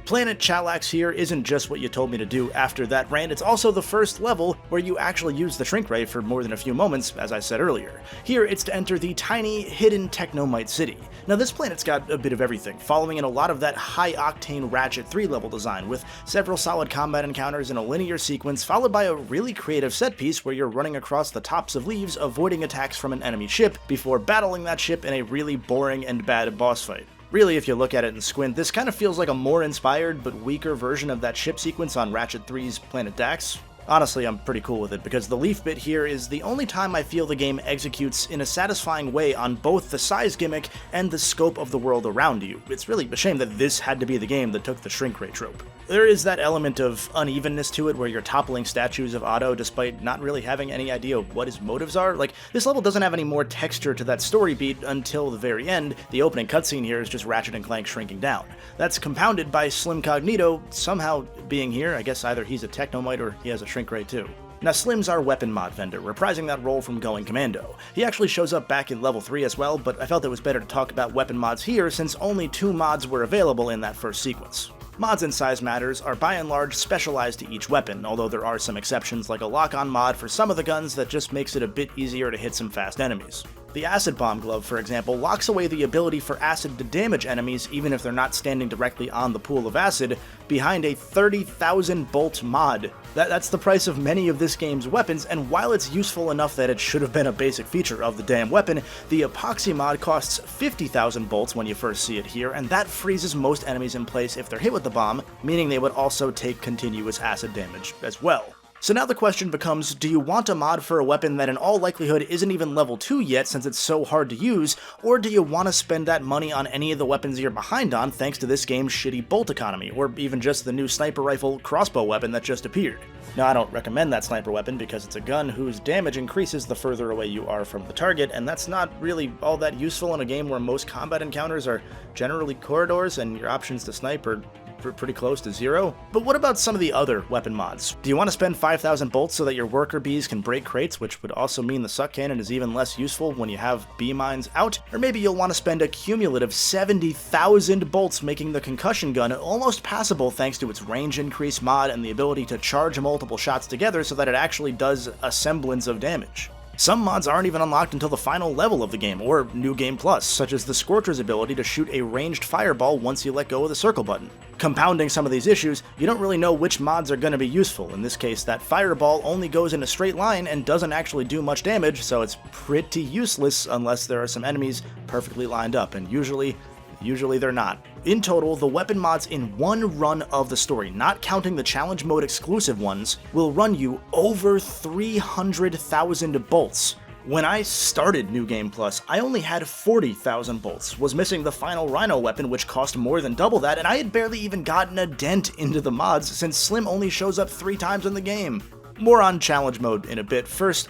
Planet Chalax here isn't just what you told me to do after that rant, it's also the first level where you actually use the shrink ray for more than a few moments, as I said earlier. Here, it's to enter the tiny, hidden Technomite city. Now this planet's got a bit of everything, following in a lot of that high-octane Ratchet 3 level design, with several solid combat encounters in a linear sequence, followed by a really creative set piece where you're running across the tops of leaves, avoiding attacks from an enemy ship, before battling that ship in a really boring and bad boss fight. Really, if you look at it and squint, this kind of feels like a more inspired but weaker version of that ship sequence on Ratchet 3's Planet Dax. Honestly, I'm pretty cool with it, because the leaf bit here is the only time I feel the game executes in a satisfying way on both the size gimmick and the scope of the world around you. It's really a shame that this had to be the game that took the shrink ray trope. There is that element of unevenness to it where you're toppling statues of Otto despite not really having any idea what his motives are. Like, this level doesn't have any more texture to that story beat until the very end. The opening cutscene here is just Ratchet and Clank shrinking down. That's compounded by Slim Cognito somehow being here. I guess either he's a technomite or he has a shrink ray too. Now, Slim's our weapon mod vendor, reprising that role from Going Commando. He actually shows up back in level 3 as well, but I felt it was better to talk about weapon mods here since only 2 mods were available in that first sequence. Mods in Size Matters are by and large specialized to each weapon, although there are some exceptions like a lock-on mod for some of the guns that just makes it a bit easier to hit some fast enemies. The Acid Bomb Glove, for example, locks away the ability for acid to damage enemies even if they're not standing directly on the pool of acid, behind a 30,000 bolt mod. That's the price of many of this game's weapons, and while it's useful enough that it should have been a basic feature of the damn weapon, the Epoxy mod costs 50,000 bolts when you first see it here, and that freezes most enemies in place if they're hit with the bomb, meaning they would also take continuous acid damage as well. So now the question becomes, do you want a mod for a weapon that in all likelihood isn't even level 2 yet since it's so hard to use, or do you want to spend that money on any of the weapons you're behind on thanks to this game's shitty bolt economy, or even just the new sniper rifle crossbow weapon that just appeared? Now, I don't recommend that sniper weapon because it's a gun whose damage increases the further away you are from the target, and that's not really all that useful in a game where most combat encounters are generally corridors and your options to snipe are pretty close to zero. But what about some of the other weapon mods? Do you want to spend 5,000 bolts so that your worker bees can break crates, which would also mean the suck cannon is even less useful when you have bee mines out? Or maybe you'll want to spend a cumulative 70,000 bolts making the concussion gun almost passable thanks to its range increase mod and the ability to charge multiple shots together so that it actually does a semblance of damage. Some mods aren't even unlocked until the final level of the game, or New Game Plus, such as the Scorcher's ability to shoot a ranged fireball once you let go of the circle button. Compounding some of these issues, you don't really know which mods are going to be useful. In this case, that fireball only goes in a straight line and doesn't actually do much damage, so it's pretty useless unless there are some enemies perfectly lined up, and usually they're not. In total, the weapon mods in one run of the story, not counting the challenge mode exclusive ones, will run you over 300,000 bolts. When I started New Game Plus, I only had 40,000 bolts, was missing the final Rhino weapon which cost more than double that, and I had barely even gotten a dent into the mods since Slim only shows up 3 times in the game. More on challenge mode in a bit. First,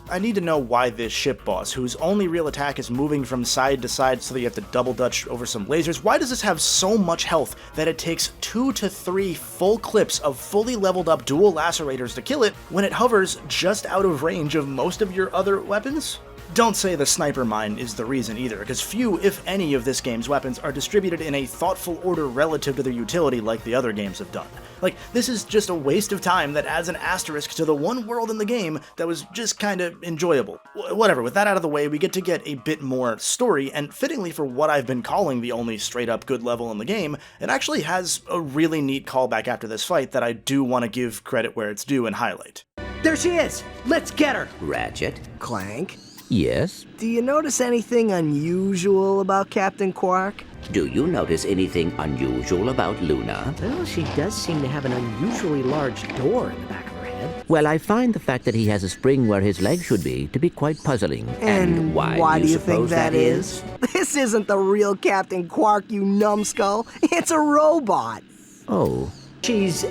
I need to know why this ship boss, whose only real attack is moving from side to side so that you have to double dutch over some lasers, why does this have so much health that it takes 2 to 3 full clips of fully leveled up dual lacerators to kill it when it hovers just out of range of most of your other weapons? Don't say the sniper mine is the reason either, because few, if any, of this game's weapons are distributed in a thoughtful order relative to their utility like the other games have done. Like, this is just a waste of time that adds an asterisk to the one world in the game that was just kinda enjoyable. Whatever, with that out of the way, we get a bit more story, and fittingly for what I've been calling the only straight-up good level in the game, it actually has a really neat callback after this fight that I do want to give credit where it's due and highlight. There she is! Let's get her! Ratchet? Clank? Yes? Do you notice anything unusual about Captain Quark? Do you notice anything unusual about Luna? Well, she does seem to have an unusually large door in the back of her head. Well, I find the fact that he has a spring where his leg should be to be quite puzzling. And why do you think that is? This isn't the real Captain Quark, you numbskull. It's a robot. Oh. She's,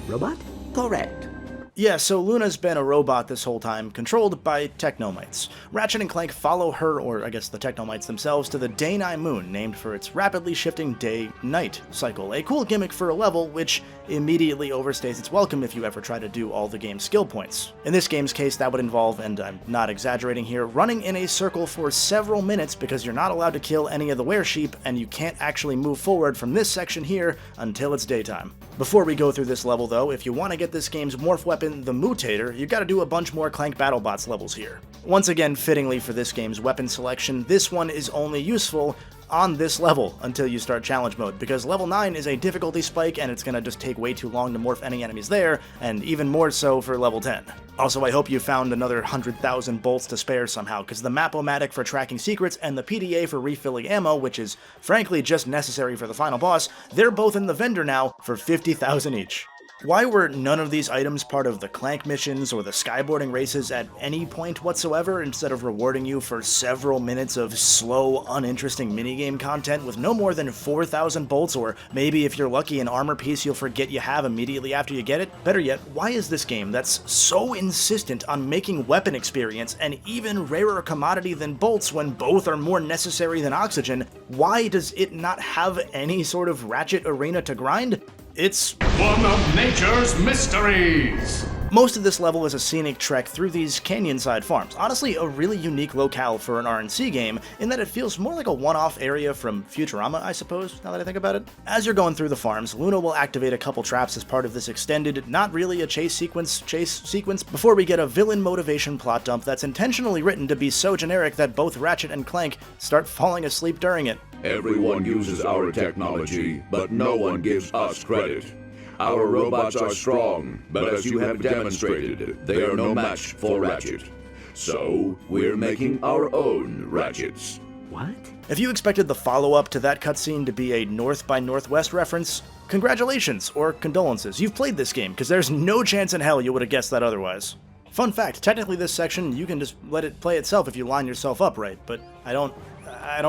robot? Correct. Yeah, so Luna's been a robot this whole time, controlled by technomites. Ratchet and Clank follow her, or I guess the technomites themselves, to the Day-Nye Moon, named for its rapidly shifting day-night cycle. A cool gimmick for a level, which immediately overstays its welcome if you ever try to do all the game's skill points. In this game's case, that would involve, and I'm not exaggerating here, running in a circle for several minutes because you're not allowed to kill any of the weresheep, and you can't actually move forward from this section here until it's daytime. Before we go through this level though, if you want to get this game's morph weapon, the Mutator, you gotta do a bunch more Clank BattleBots levels here. Once again, fittingly for this game's weapon selection, this one is only useful on this level until you start challenge mode, because level 9 is a difficulty spike and it's gonna just take way too long to morph any enemies there, and even more so for level 10. Also, I hope you found another 100,000 bolts to spare somehow, because the Map-O-Matic for tracking secrets and the PDA for refilling ammo, which is frankly just necessary for the final boss, they're both in the vendor now for 50,000 each. Why were none of these items part of the Clank missions or the skyboarding races at any point whatsoever, instead of rewarding you for several minutes of slow, uninteresting minigame content with no more than 4,000 bolts, or maybe if you're lucky an armor piece you'll forget you have immediately after you get it? Better yet, why is this game that's so insistent on making weapon experience an even rarer commodity than bolts when both are more necessary than oxygen? Why does it not have any sort of Ratchet arena to grind? It's One of nature's mysteries! Most of this level is a scenic trek through these canyon-side farms. Honestly, a really unique locale for an RNC game, in that it feels more like a one-off area from Futurama, I suppose, now that I think about it. As you're going through the farms, Luna will activate a couple traps as part of this extended, not really a chase sequence, before we get a villain motivation plot dump that's intentionally written to be so generic that both Ratchet and Clank start falling asleep during it. Everyone uses our technology, but no one gives us credit. Our robots are strong, but as you have demonstrated, they are no match for Ratchet. So, we're making our own Ratchets. What? If you expected the follow-up to that cutscene to be a North by Northwest reference, congratulations, or condolences, you've played this game, because there's no chance in hell you would have guessed that otherwise. Fun fact, technically this section, you can just let it play itself if you line yourself up right, but I don't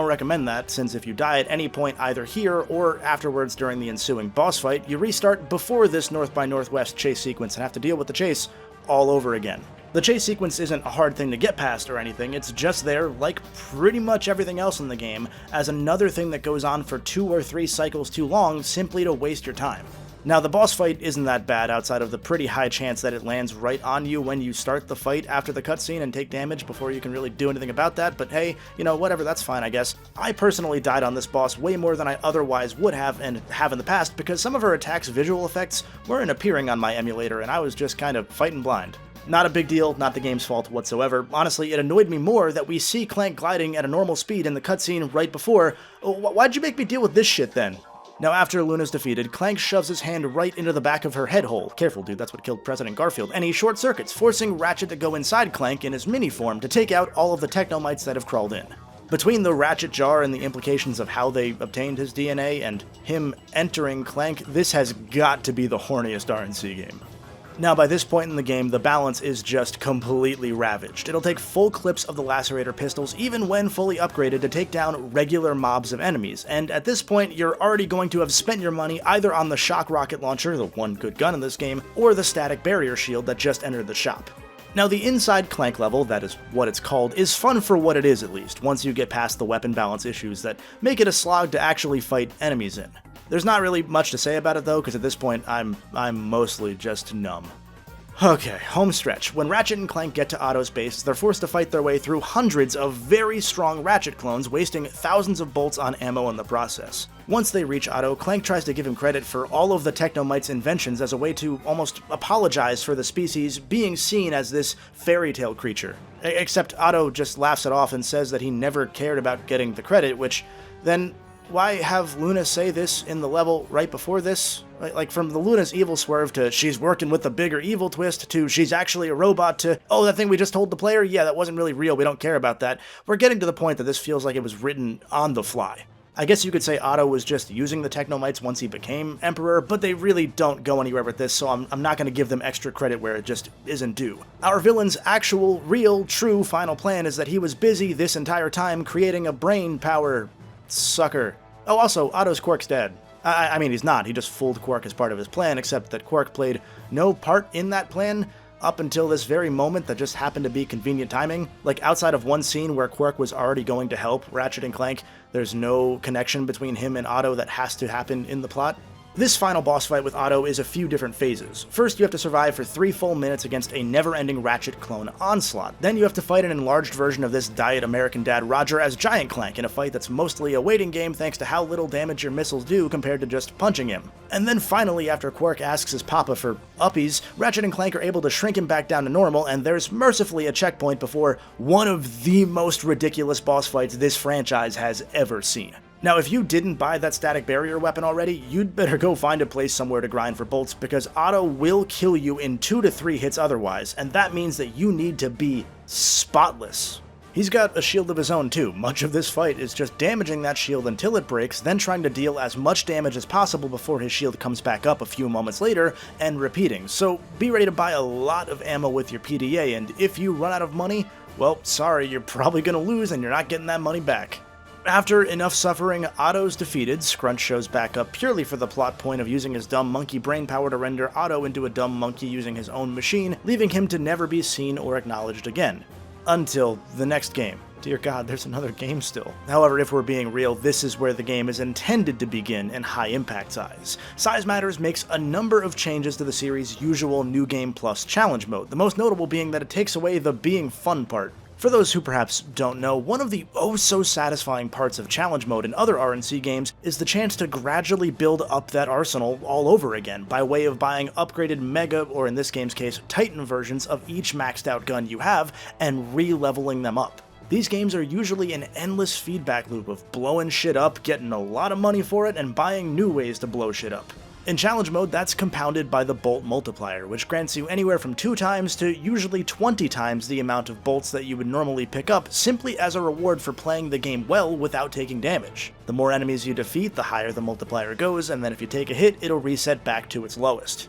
recommend that, since if you die at any point either here or afterwards during the ensuing boss fight, you restart before this North by Northwest chase sequence and have to deal with the chase all over again. The chase sequence isn't a hard thing to get past or anything, it's just there, like pretty much everything else in the game, as another thing that goes on for 2 or 3 cycles too long simply to waste your time. Now, the boss fight isn't that bad outside of the pretty high chance that it lands right on you when you start the fight after the cutscene and take damage before you can really do anything about that, but hey, you know, whatever, that's fine, I guess. I personally died on this boss way more than I otherwise would have and have in the past because some of her attacks' visual effects weren't appearing on my emulator and I was just kind of fighting blind. Not a big deal, not the game's fault whatsoever. Honestly, it annoyed me more that we see Clank gliding at a normal speed in the cutscene right before. Why'd you make me deal with this shit then? Now, after Luna's defeated, Clank shoves his hand right into the back of her head hole. Careful, dude, that's what killed President Garfield. And he short-circuits, forcing Ratchet to go inside Clank in his mini-form to take out all of the technomites that have crawled in. Between the Ratchet jar and the implications of how they obtained his DNA and him entering Clank, this has got to be the horniest RNC game. Now, by this point in the game, the balance is just completely ravaged. It'll take full clips of the Lacerator pistols, even when fully upgraded, to take down regular mobs of enemies, and at this point, you're already going to have spent your money either on the shock rocket launcher, the one good gun in this game, or the static barrier shield that just entered the shop. Now, the inside Clank level, that is what it's called, is fun for what it is at least, once you get past the weapon balance issues that make it a slog to actually fight enemies in. There's not really much to say about it though, because at this point I'm mostly just numb. Okay, home stretch. When Ratchet and Clank get to Otto's base, they're forced to fight their way through hundreds of very strong Ratchet clones, wasting thousands of bolts on ammo in the process. Once they reach Otto, Clank tries to give him credit for all of the Technomite's inventions as a way to almost apologize for the species being seen as this fairy tale creature. Except Otto just laughs it off and says that he never cared about getting the credit, which then why have Luna say this in the level right before this? Like, from the Luna's evil swerve to she's working with the bigger evil twist to she's actually a robot to, oh, that thing we just told the player? Yeah, that wasn't really real, we don't care about that. We're getting to the point that this feels like it was written on the fly. I guess you could say Otto was just using the Technomites once he became Emperor, but they really don't go anywhere with this, so I'm not going to give them extra credit where it just isn't due. Our villain's actual, real, true final plan is that he was busy this entire time creating a brain power sucker. Oh, also, Otto's Quark's dad. I mean, he's not. He just fooled Quark as part of his plan, except that Quark played no part in that plan up until this very moment that just happened to be convenient timing. Like, outside of one scene where Quark was already going to help Ratchet and Clank, there's no connection between him and Otto that has to happen in the plot. This final boss fight with Otto is a few different phases. First, you have to survive for 3 full minutes against a never-ending Ratchet clone onslaught. Then you have to fight an enlarged version of this Diet American Dad Roger as Giant Clank in a fight that's mostly a waiting game thanks to how little damage your missiles do compared to just punching him. And then finally, after Quark asks his papa for uppies, Ratchet and Clank are able to shrink him back down to normal, and there's mercifully a checkpoint before one of the most ridiculous boss fights this franchise has ever seen. Now, if you didn't buy that static barrier weapon already, you'd better go find a place somewhere to grind for bolts, because Otto will kill you in 2 to 3 hits otherwise, and that means that you need to be spotless. He's got a shield of his own too. Much of this fight is just damaging that shield until it breaks, then trying to deal as much damage as possible before his shield comes back up a few moments later, and repeating. So be ready to buy a lot of ammo with your PDA, and if you run out of money, well, sorry, you're probably gonna lose and you're not getting that money back. After enough suffering, Otto's defeated. Scrunch shows back up purely for the plot point of using his dumb monkey brain power to render Otto into a dumb monkey using his own machine, leaving him to never be seen or acknowledged again. Until the next game. Dear God, there's another game still. However, if we're being real, this is where the game is intended to begin in High Impact Size. Size Matters makes a number of changes to the series' usual New Game Plus challenge mode, the most notable being that it takes away the being fun part. For those who perhaps don't know, one of the oh-so-satisfying parts of challenge mode in other RNC games is the chance to gradually build up that arsenal all over again by way of buying upgraded Mega, or in this game's case, Titan versions of each maxed out gun you have and re-leveling them up. These games are usually an endless feedback loop of blowing shit up, getting a lot of money for it, and buying new ways to blow shit up. In challenge mode, that's compounded by the bolt multiplier, which grants you anywhere from 2 times to usually 20 times the amount of bolts that you would normally pick up, simply as a reward for playing the game well without taking damage. The more enemies you defeat, the higher the multiplier goes, and then if you take a hit, it'll reset back to its lowest.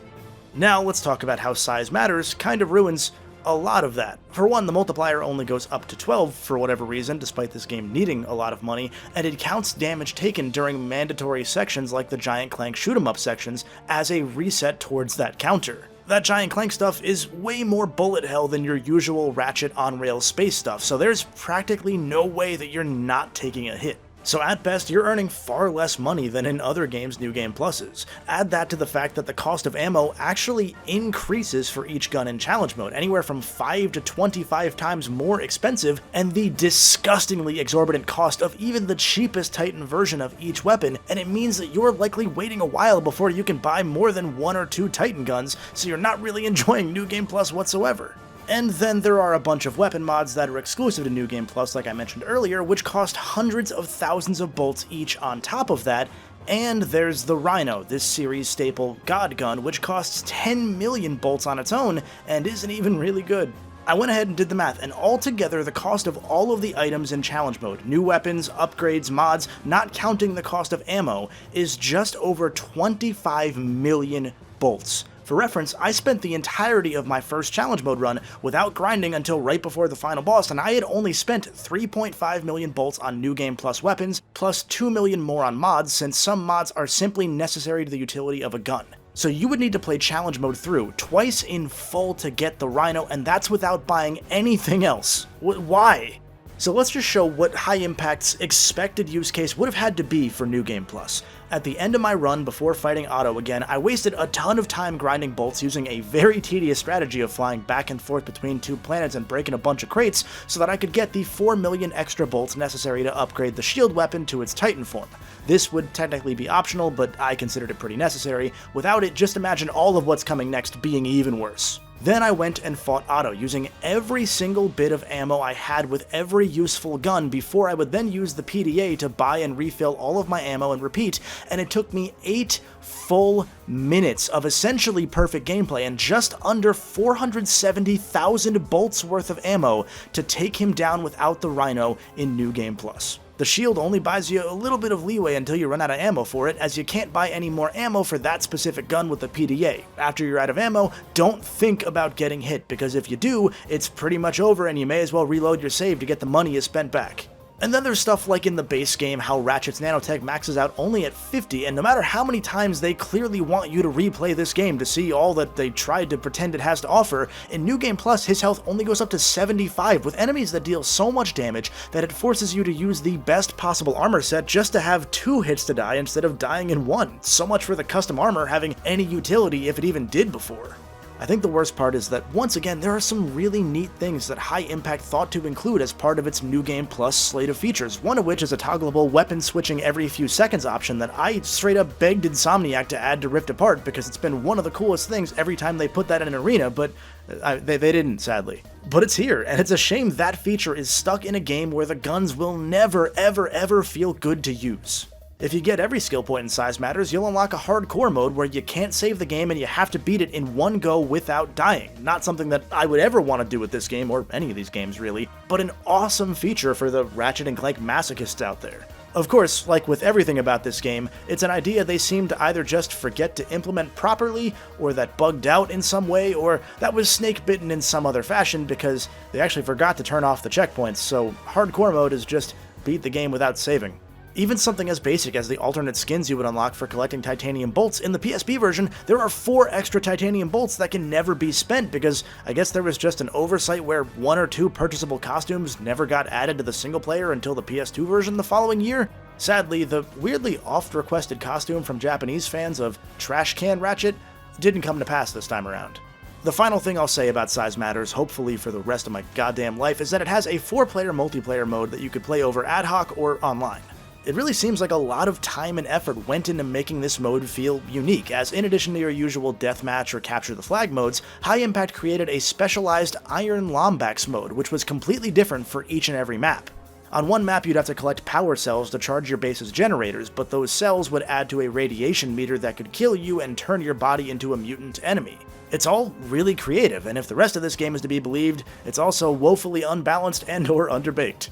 Now let's talk about how Size Matters kind of ruins a lot of that. For one, the multiplier only goes up to 12 for whatever reason, despite this game needing a lot of money, and it counts damage taken during mandatory sections like the Giant Clank shoot-'em-up sections as a reset towards that counter. That Giant Clank stuff is way more bullet hell than your usual Ratchet on-rails space stuff, so there's practically no way that you're not taking a hit. So at best, you're earning far less money than in other games' New Game Pluses. Add that to the fact that the cost of ammo actually increases for each gun in challenge mode, anywhere from 5 to 25 times more expensive, and the disgustingly exorbitant cost of even the cheapest Titan version of each weapon, and it means that you're likely waiting a while before you can buy more than 1 or 2 Titan guns, so you're not really enjoying New Game Plus whatsoever. And then there are a bunch of weapon mods that are exclusive to New Game Plus, like I mentioned earlier, which cost hundreds of thousands of bolts each on top of that. And there's the Rhino, this series staple God gun, which costs 10 million bolts on its own and isn't even really good. I went ahead and did the math, and altogether the cost of all of the items in challenge mode, new weapons, upgrades, mods, not counting the cost of ammo, is just over 25 million bolts. For reference, I spent the entirety of my first challenge mode run without grinding until right before the final boss, and I had only spent 3.5 million bolts on New Game Plus weapons, plus 2 million more on mods, since some mods are simply necessary to the utility of a gun. So you would need to play challenge mode through twice in full to get the Rhino, and that's without buying anything else. Why? So let's just show what High Impact's expected use case would have had to be for New Game Plus. At the end of my run before fighting Otto again, I wasted a ton of time grinding bolts using a very tedious strategy of flying back and forth between 2 planets and breaking a bunch of crates so that I could get the 4 million extra bolts necessary to upgrade the shield weapon to its Titan form. This would technically be optional, but I considered it pretty necessary. Without it, just imagine all of what's coming next being even worse. Then I went and fought Otto, using every single bit of ammo I had with every useful gun before I would then use the PDA to buy and refill all of my ammo and repeat, and it took me 8 full minutes of essentially perfect gameplay and just under 470,000 bolts worth of ammo to take him down without the Rhino in New Game Plus. The shield only buys you a little bit of leeway until you run out of ammo for it, as you can't buy any more ammo for that specific gun with the PDA. After you're out of ammo, don't think about getting hit, because if you do, it's pretty much over and you may as well reload your save to get the money you spent back. And then there's stuff like in the base game how Ratchet's nanotech maxes out only at 50, and no matter how many times they clearly want you to replay this game to see all that they tried to pretend it has to offer, in New Game Plus his health only goes up to 75 with enemies that deal so much damage that it forces you to use the best possible armor set just to have 2 hits to die instead of dying in 1. So much for the custom armor having any utility if it even did before. I think the worst part is that, once again, there are some really neat things that High Impact thought to include as part of its New Game Plus slate of features, one of which is a toggleable weapon switching every few seconds option that I straight up begged Insomniac to add to Rift Apart because it's been one of the coolest things every time they put that in an arena, but they didn't, sadly. But it's here, and it's a shame that feature is stuck in a game where the guns will never, ever, ever feel good to use. If you get every skill point in Size Matters, you'll unlock a hardcore mode where you can't save the game and you have to beat it in one go without dying. Not something that I would ever want to do with this game, or any of these games really, but an awesome feature for the Ratchet & Clank masochists out there. Of course, like with everything about this game, it's an idea they seem to either just forget to implement properly, or that bugged out in some way, or that was snake-bitten in some other fashion because they actually forgot to turn off the checkpoints, so hardcore mode is just beat the game without saving. Even something as basic as the alternate skins you would unlock for collecting titanium bolts, in the PSP version, there are 4 extra titanium bolts that can never be spent because I guess there was just an oversight where 1 or 2 purchasable costumes never got added to the single player until the PS2 version the following year. Sadly, the weirdly oft-requested costume from Japanese fans of Trash Can Ratchet didn't come to pass this time around. The final thing I'll say about Size Matters, hopefully for the rest of my goddamn life, is that it has a 4-player multiplayer mode that you could play over ad hoc or online. It really seems like a lot of time and effort went into making this mode feel unique, as in addition to your usual deathmatch or capture the flag modes, High Impact created a specialized Iron Lombax mode, which was completely different for each and every map. On one map you'd have to collect power cells to charge your base's generators, but those cells would add to a radiation meter that could kill you and turn your body into a mutant enemy. It's all really creative, and if the rest of this game is to be believed, it's also woefully unbalanced and or underbaked.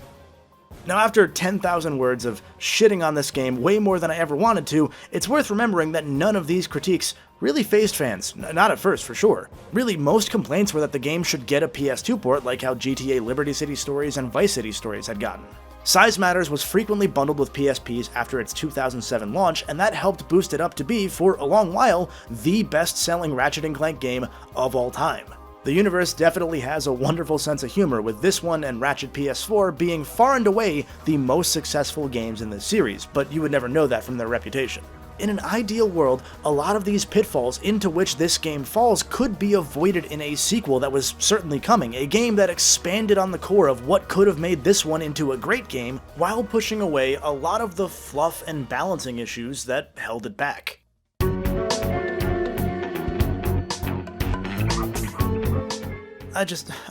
Now, after 10,000 words of shitting on this game way more than I ever wanted to, it's worth remembering that none of these critiques really fazed fans. Not at first, for sure. Really, most complaints were that the game should get a PS2 port like how GTA Liberty City Stories and Vice City Stories had gotten. Size Matters was frequently bundled with PSPs after its 2007 launch, and that helped boost it up to be, for a long while, the best-selling Ratchet & Clank game of all time. The universe definitely has a wonderful sense of humor, with this one and Ratchet PS4 being far and away the most successful games in this series, but you would never know that from their reputation. In an ideal world, a lot of these pitfalls into which this game falls could be avoided in a sequel that was certainly coming, a game that expanded on the core of what could have made this one into a great game, while pushing away a lot of the fluff and balancing issues that held it back. I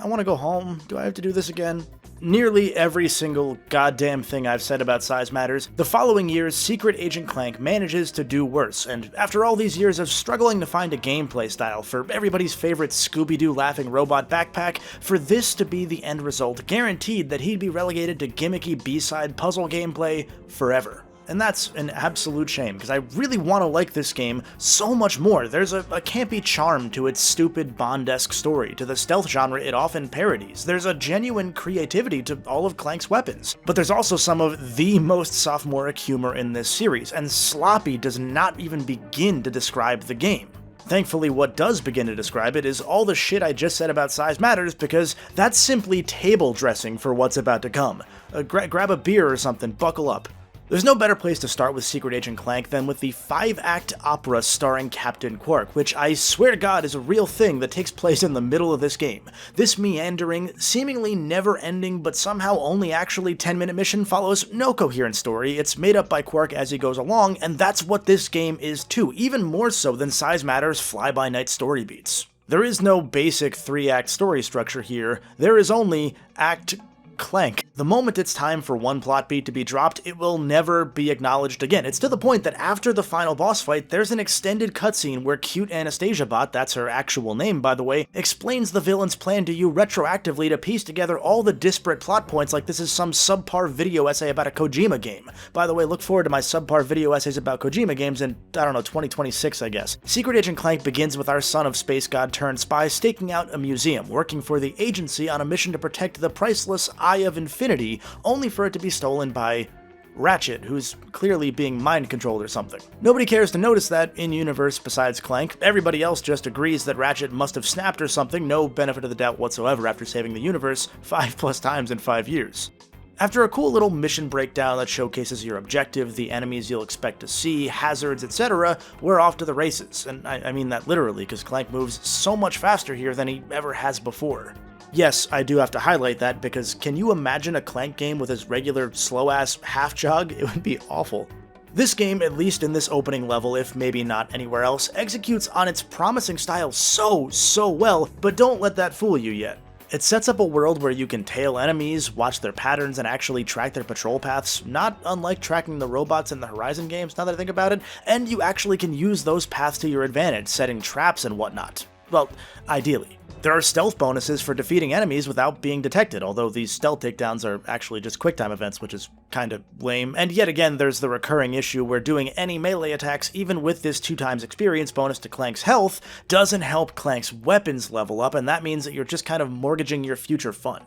want to go home. Do I have to do this again? Nearly every single goddamn thing I've said about Size Matters, the following year's Secret Agent Clank manages to do worse, and after all these years of struggling to find a gameplay style for everybody's favorite Scooby-Doo laughing robot backpack, for this to be the end result guaranteed that he'd be relegated to gimmicky B-side puzzle gameplay forever. And that's an absolute shame, because I really want to like this game so much more. There's a campy charm to its stupid Bond-esque story, to the stealth genre it often parodies. There's a genuine creativity to all of Clank's weapons. But there's also some of the most sophomoric humor in this series, and sloppy does not even begin to describe the game. Thankfully, what does begin to describe it is all the shit I just said about Size Matters, because that's simply table dressing for what's about to come. Grab a beer or something, buckle up. There's no better place to start with Secret Agent Clank than with the 5-act opera starring Captain Quark, which I swear to God is a real thing that takes place in the middle of this game. This meandering, seemingly never-ending, but somehow only actually 10-minute mission follows no coherent story. It's made up by Quark as he goes along, and that's what this game is too, even more so than Size Matters' fly-by-night story beats. There is no basic 3-act story structure here, there is only Act Clank. The moment it's time for one plot beat to be dropped, it will never be acknowledged again. It's to the point that after the final boss fight, there's an extended cutscene where cute Anastasia Bot, that's her actual name by the way, explains the villain's plan to you retroactively to piece together all the disparate plot points like this is some subpar video essay about a Kojima game. By the way, look forward to my subpar video essays about Kojima games in, 2026 I guess. Secret Agent Clank begins with our son of space god turned spy staking out a museum, working for the agency on a mission to protect the priceless Eye of Infinity, only for it to be stolen by Ratchet, who's clearly being mind-controlled or something. Nobody cares to notice that in-universe besides Clank. Everybody else just agrees that Ratchet must have snapped or something, no benefit of the doubt whatsoever after saving the universe 5+ times in 5 years. After a cool little mission breakdown that showcases your objective, the enemies you'll expect to see, hazards, etc., we're off to the races. And I mean that literally, because Clank moves so much faster here than he ever has before. Yes, I do have to highlight that, because can you imagine a Clank game with his regular slow-ass half-jog? It would be awful. This game, at least in this opening level, if maybe not anywhere else, executes on its promising style so well, but don't let that fool you yet. It sets up a world where you can tail enemies, watch their patterns, and actually track their patrol paths, not unlike tracking the robots in the Horizon games, now that I think about it, and you actually can use those paths to your advantage, setting traps and whatnot. Well, ideally. There are stealth bonuses for defeating enemies without being detected, although these stealth takedowns are actually just quicktime events, which is kind of lame. And yet again, there's the recurring issue where doing any melee attacks, even with this 2x experience bonus to Clank's health, doesn't help Clank's weapons level up, and that means that you're just kind of mortgaging your future fun.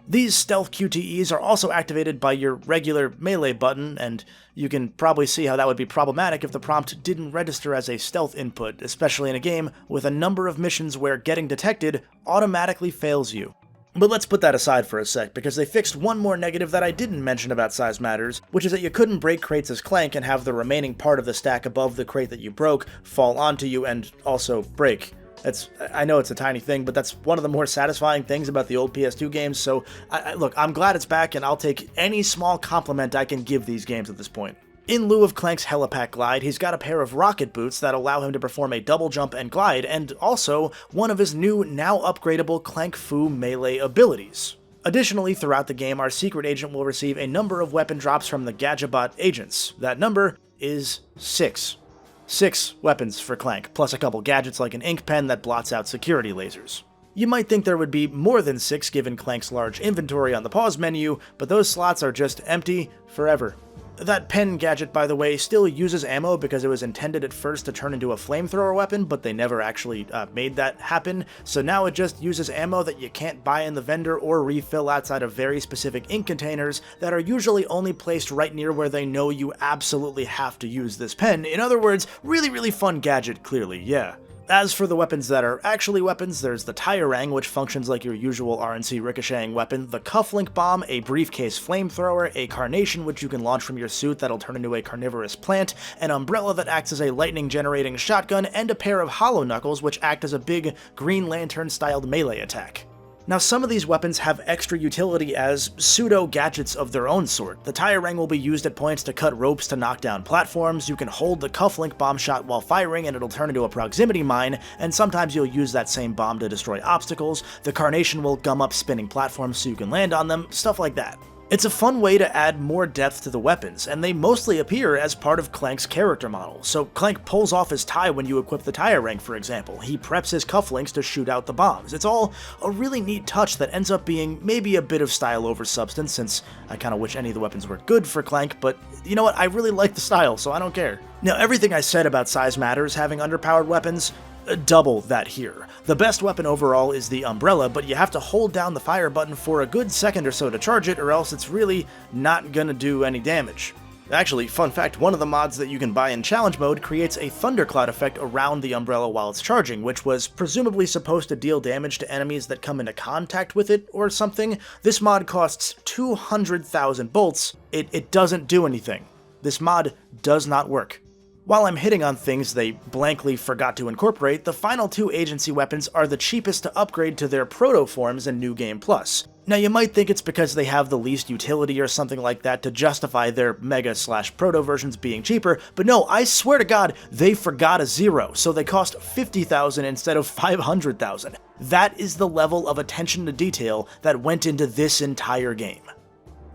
These stealth QTEs are also activated by your regular melee button, and you can probably see how that would be problematic if the prompt didn't register as a stealth input, especially in a game with a number of missions where getting detected automatically fails you. But let's put that aside for a sec, because they fixed one more negative that I didn't mention about Size Matters, which is that you couldn't break crates as Clank and have the remaining part of the stack above the crate that you broke fall onto you and also break. I know it's a tiny thing, but that's one of the more satisfying things about the old PS2 games, so look, I'm glad it's back, and I'll take any small compliment I can give these games at this point. In lieu of Clank's helipack glide, he's got a pair of rocket boots that allow him to perform a double jump and glide, and also one of his new, now upgradable Clank Fu melee abilities. Additionally, throughout the game, our secret agent will receive a number of weapon drops from the Gadgetbot agents. That number is 6. 6 weapons for Clank, plus a couple gadgets like an ink pen that blots out security lasers. You might think there would be more than 6 given Clank's large inventory on the pause menu, but those slots are just empty forever. That pen gadget, by the way, still uses ammo because it was intended at first to turn into a flamethrower weapon, but they never actually made that happen, so now it just uses ammo that you can't buy in the vendor or refill outside of very specific ink containers that are usually only placed right near where they know you absolutely have to use this pen. In other words, really fun gadget, clearly, yeah. As for the weapons that are actually weapons, there's the Tyrang, which functions like your usual RNC ricocheting weapon, the Cufflink Bomb, a briefcase flamethrower, a Carnation which you can launch from your suit that'll turn into a carnivorous plant, an Umbrella that acts as a lightning-generating shotgun, and a pair of Hollow Knuckles which act as a big Green Lantern-styled melee attack. Now, some of these weapons have extra utility as pseudo-gadgets of their own sort. The Tyrang will be used at points to cut ropes to knock down platforms, you can hold the Cufflink bomb shot while firing and it'll turn into a proximity mine, and sometimes you'll use that same bomb to destroy obstacles, the Carnation will gum up spinning platforms so you can land on them, stuff like that. It's a fun way to add more depth to the weapons, and they mostly appear as part of Clank's character model. So Clank pulls off his tie when you equip the Tyrang, for example. He preps his cufflinks to shoot out the bombs. It's all a really neat touch that ends up being maybe a bit of style over substance, since I kinda wish any of the weapons were good for Clank, but you know what, I really like the style, so I don't care. Now, everything I said about Size Matters having underpowered weapons, double that here. The best weapon overall is the Umbrella, but you have to hold down the fire button for a good second or so to charge it, or else it's really not gonna do any damage. Actually, fun fact, one of the mods that you can buy in challenge mode creates a thundercloud effect around the Umbrella while it's charging, which was presumably supposed to deal damage to enemies that come into contact with it or something. This mod costs 200,000 bolts. It doesn't do anything. This mod does not work. While I'm hitting on things they blankly forgot to incorporate, the final 2 agency weapons are the cheapest to upgrade to their proto-forms in New Game Plus. Now, you might think it's because they have the least utility or something like that to justify their mega/proto versions being cheaper, but no, I swear to God, they forgot a 0, so they cost 50,000 instead of 500,000. That is the level of attention to detail that went into this entire game.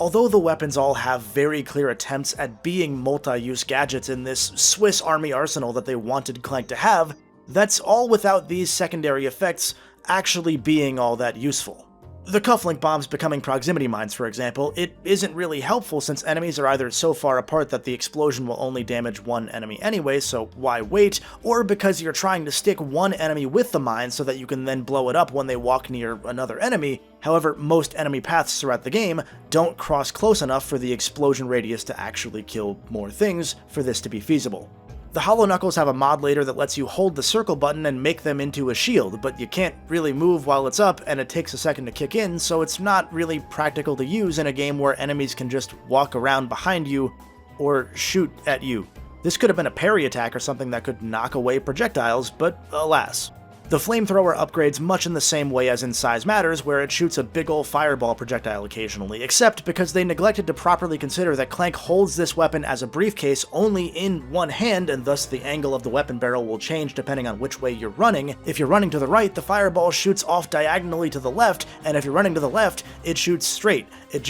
Although the weapons all have very clear attempts at being multi-use gadgets in this Swiss Army arsenal that they wanted Clank to have, that's all without these secondary effects actually being all that useful. The cufflink bombs becoming proximity mines, for example, it isn't really helpful since enemies are either so far apart that the explosion will only damage one enemy anyway, so why wait, or because you're trying to stick one enemy with the mine so that you can then blow it up when they walk near another enemy. However, most enemy paths throughout the game don't cross close enough for the explosion radius to actually kill more things for this to be feasible. The Hollow Knuckles have a mod later that lets you hold the circle button and make them into a shield, but you can't really move while it's up and it takes a second to kick in, so it's not really practical to use in a game where enemies can just walk around behind you or shoot at you. This could have been a parry attack or something that could knock away projectiles, but alas. The flamethrower upgrades much in the same way as in Size Matters, where it shoots a big ol' fireball projectile occasionally, except because they neglected to properly consider that Clank holds this weapon as a briefcase only in one hand, and thus the angle of the weapon barrel will change depending on which way you're running. If you're running to the right, the fireball shoots off diagonally to the left, and if you're running to the left, it shoots straight. It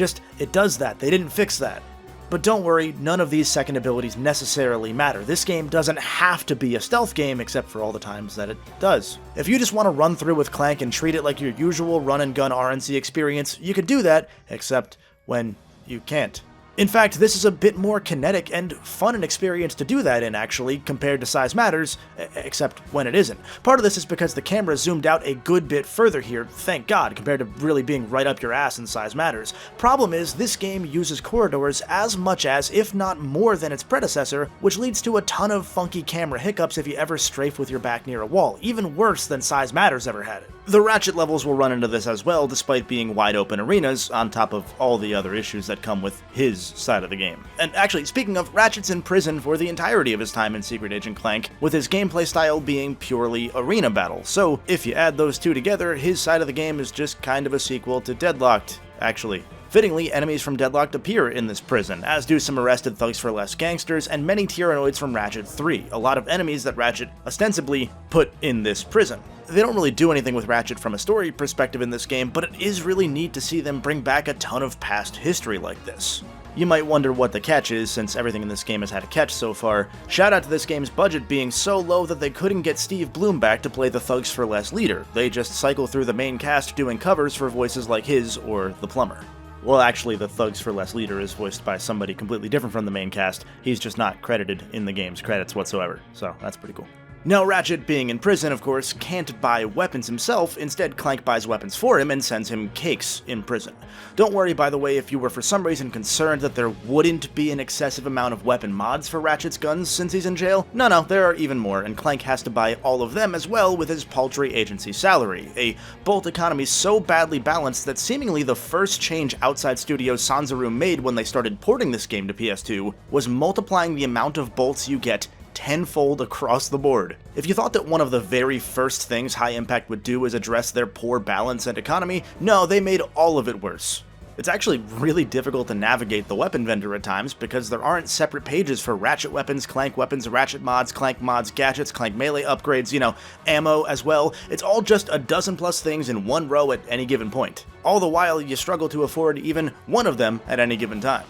does that. They didn't fix that. But don't worry, none of these second abilities necessarily matter. This game doesn't have to be a stealth game, except for all the times that it does. If you just want to run through with Clank and treat it like your usual run-and-gun RNC experience, you could do that, except when you can't. In fact, this is a bit more kinetic and fun an experience to do that in, actually, compared to Size Matters, except when it isn't. Part of this is because the camera zoomed out a good bit further here, thank God, compared to really being right up your ass in Size Matters. Problem is, this game uses corridors as much as, if not more than its predecessor, which leads to a ton of funky camera hiccups if you ever strafe with your back near a wall, even worse than Size Matters ever had it. The Ratchet levels will run into this as well, despite being wide open arenas, on top of all the other issues that come with his side of the game. And actually, speaking of, Ratchet's in prison for the entirety of his time in Secret Agent Clank, with his gameplay style being purely arena battle. So, if you add those two together, his side of the game is just kind of a sequel to Deadlocked, actually. Fittingly, enemies from Deadlocked appear in this prison, as do some arrested Thugs for Less gangsters and many Tyrannoids from Ratchet 3, a lot of enemies that Ratchet ostensibly put in this prison. They don't really do anything with Ratchet from a story perspective in this game, but it is really neat to see them bring back a ton of past history like this. You might wonder what the catch is, since everything in this game has had a catch so far. Shout out to this game's budget being so low that they couldn't get Steve Bloom back to play the Thugs for Less leader. They just cycle through the main cast doing covers for voices like his or the plumber. Well, actually, the Thugs for Less leader is voiced by somebody completely different from the main cast. He's just not credited in the game's credits whatsoever, so that's pretty cool. Now, Ratchet, being in prison, of course, can't buy weapons himself. Instead, Clank buys weapons for him and sends him cakes in prison. Don't worry, by the way, if you were for some reason concerned that there wouldn't be an excessive amount of weapon mods for Ratchet's guns since he's in jail. No, there are even more, and Clank has to buy all of them as well with his paltry agency salary. A bolt economy so badly balanced that seemingly the first change Outside Studios Sanzaru made when they started porting this game to PS2 was multiplying the amount of bolts you get tenfold across the board. If you thought that one of the very first things High Impact would do is address their poor balance and economy, no, they made all of it worse. It's actually really difficult to navigate the weapon vendor at times because there aren't separate pages for Ratchet weapons, Clank weapons, Ratchet mods, Clank mods, gadgets, Clank melee upgrades, ammo as well. It's all just a dozen plus things in one row at any given point. All the while, you struggle to afford even one of them at any given time.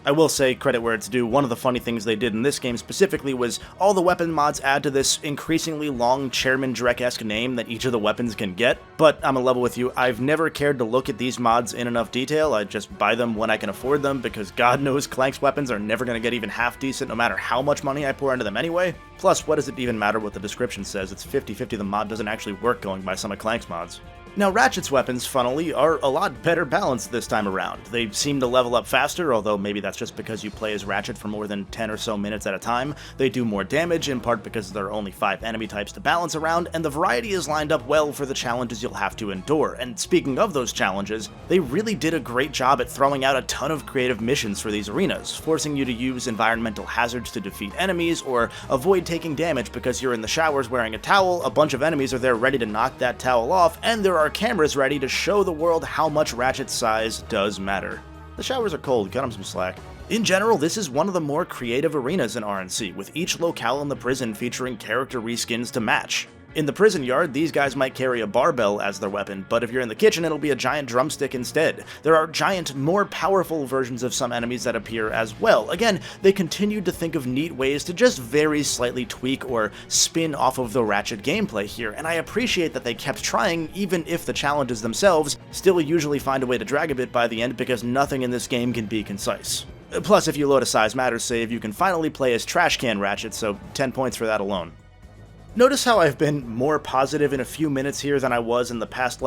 I will say, credit where it's due, one of the funny things they did in this game specifically was all the weapon mods add to this increasingly long Chairman Drek-esque name that each of the weapons can get, but I'm gonna level with you, I've never cared to look at these mods in enough detail. I just buy them when I can afford them, because God knows Clank's weapons are never gonna get even half decent no matter how much money I pour into them anyway. Plus, what does it even matter what the description says? It's 50-50 the mod doesn't actually work going by some of Clank's mods. Now, Ratchet's weapons, funnily, are a lot better balanced this time around. They seem to level up faster, although maybe that's just because you play as Ratchet for more than 10 or so minutes at a time. They do more damage, in part because there are only 5 enemy types to balance around, and the variety is lined up well for the challenges you'll have to endure. And speaking of those challenges, they really did a great job at throwing out a ton of creative missions for these arenas, forcing you to use environmental hazards to defeat enemies, or avoid taking damage because you're in the showers wearing a towel, a bunch of enemies are there ready to knock that towel off, and there are cameras ready to show the world how much Ratchet's size does matter. The showers are cold, cut him some slack. In general, this is one of the more creative arenas in RNC, with each locale in the prison featuring character reskins to match. In the prison yard, these guys might carry a barbell as their weapon, but if you're in the kitchen, it'll be a giant drumstick instead. There are giant, more powerful versions of some enemies that appear as well. Again, they continued to think of neat ways to just very slightly tweak or spin off of the Ratchet gameplay here, and I appreciate that they kept trying, even if the challenges themselves still usually find a way to drag a bit by the end because nothing in this game can be concise. Plus, if you load a Size Matters save, you can finally play as Trash Can Ratchet, so 10 points for that alone. Notice how I've been more positive in a few minutes here than I was in the past,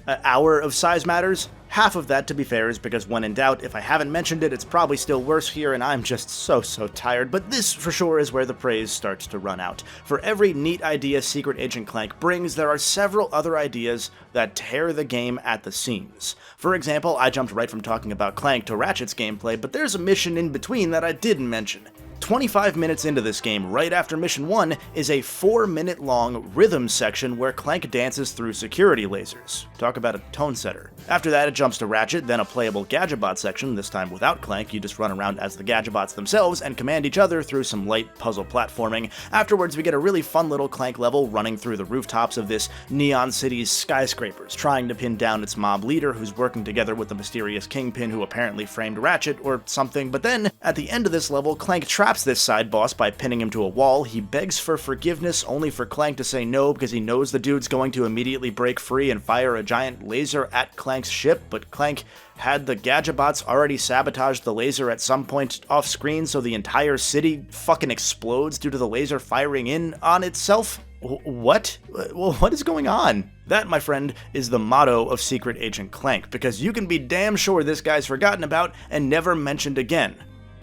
hour of Size Matters? Half of that, to be fair, is because when in doubt, if I haven't mentioned it, it's probably still worse here, and I'm just so tired, but this, for sure, is where the praise starts to run out. For every neat idea Secret Agent Clank brings, there are several other ideas that tear the game at the seams. For example, I jumped right from talking about Clank to Ratchet's gameplay, but there's a mission in between that I didn't mention. 25 minutes into this game, right after Mission 1, is a 4-minute long rhythm section where Clank dances through security lasers. Talk about a tone setter. After that, it jumps to Ratchet, then a playable Gadgetbot section, this time without Clank. You just run around as the Gadgetbots themselves and command each other through some light puzzle platforming. Afterwards, we get a really fun little Clank level running through the rooftops of this Neon City's skyscrapers, trying to pin down its mob leader who's working together with the mysterious Kingpin who apparently framed Ratchet or something. But then, at the end of this level, Clank traps this side boss by pinning him to a wall. He begs for forgiveness, only for Clank to say no because he knows the dude's going to immediately break free and fire a giant laser at Clank's ship, but Clank had the Gadgetbots already sabotaged the laser at some point off screen, so the entire city fucking explodes due to the laser firing in on itself? What? Well, what is going on? That, my friend, is the motto of Secret Agent Clank, because you can be damn sure this guy's forgotten about and never mentioned again.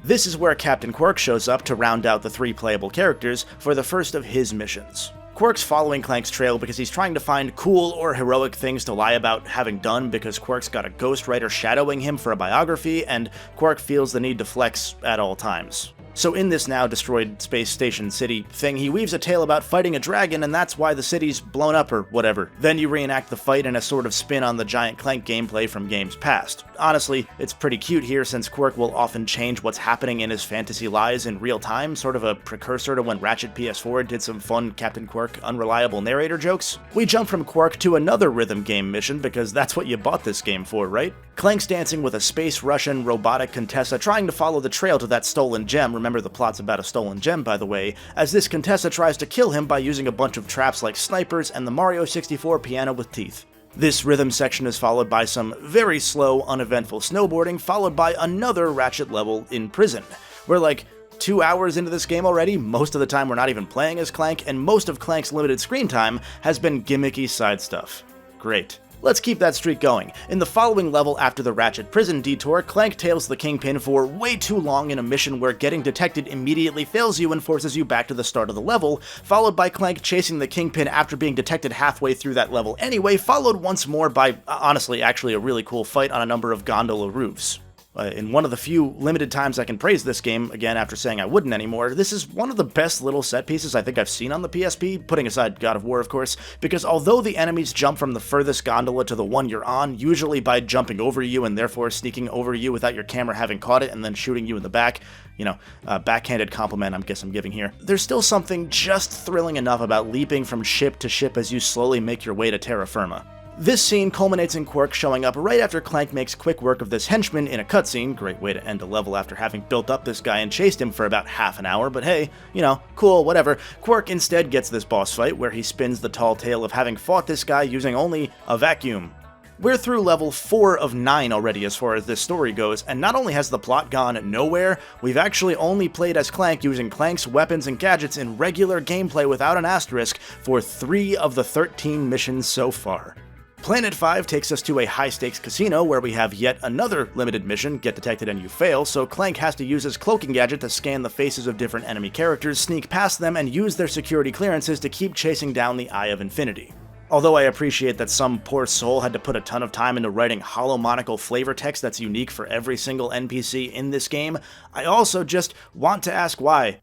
This is where Captain Quirk shows up to round out the 3 playable characters for the first of his missions. Quirk's following Clank's trail because he's trying to find cool or heroic things to lie about having done because Quirk's got a ghostwriter shadowing him for a biography, and Quirk feels the need to flex at all times. So in this now destroyed space station city thing, he weaves a tale about fighting a dragon, and that's why the city's blown up or whatever. Then you reenact the fight in a sort of spin on the giant Clank gameplay from games past. Honestly, it's pretty cute here since Quirk will often change what's happening in his fantasy lies in real time, sort of a precursor to when Ratchet PS4 did some fun Captain Quirk unreliable narrator jokes. We jump from Quirk to another rhythm game mission because that's what you bought this game for, right? Clank's dancing with a space Russian robotic Contessa trying to follow the trail to that stolen gem. Remember, the plot's about a stolen gem, by the way, as this Contessa tries to kill him by using a bunch of traps like snipers and the Mario 64 piano with teeth. This rhythm section is followed by some very slow, uneventful snowboarding, followed by another Ratchet level in prison. We're like 2 hours into this game already, most of the time we're not even playing as Clank, and most of Clank's limited screen time has been gimmicky side stuff. Great. Let's keep that streak going. In the following level after the Ratchet prison detour, Clank tails the Kingpin for way too long in a mission where getting detected immediately fails you and forces you back to the start of the level, followed by Clank chasing the Kingpin after being detected halfway through that level anyway, followed once more by, honestly, actually a really cool fight on a number of gondola roofs. In one of the few limited times I can praise this game, again after saying I wouldn't anymore, this is one of the best little set pieces I think I've seen on the PSP, putting aside God of War of course, because although the enemies jump from the furthest gondola to the one you're on, usually by jumping over you and therefore sneaking over you without your camera having caught it and then shooting you in the back, backhanded compliment I guess I'm giving here, there's still something just thrilling enough about leaping from ship to ship as you slowly make your way to terra firma. This scene culminates in Quirk showing up right after Clank makes quick work of this henchman in a cutscene. Great way to end a level after having built up this guy and chased him for about half an hour, but hey, cool, whatever. Quirk instead gets this boss fight where he spins the tall tale of having fought this guy using only a vacuum. We're through level 4 of 9 already as far as this story goes, and not only has the plot gone nowhere, we've actually only played as Clank using Clank's weapons and gadgets in regular gameplay without an asterisk for 3 of the 13 missions so far. Planet 5 takes us to a high-stakes casino where we have yet another limited mission, get detected and you fail, so Clank has to use his cloaking gadget to scan the faces of different enemy characters, sneak past them, and use their security clearances to keep chasing down the Eye of Infinity. Although I appreciate that some poor soul had to put a ton of time into writing holomonacal flavor text that's unique for every single NPC in this game, I also just want to ask why.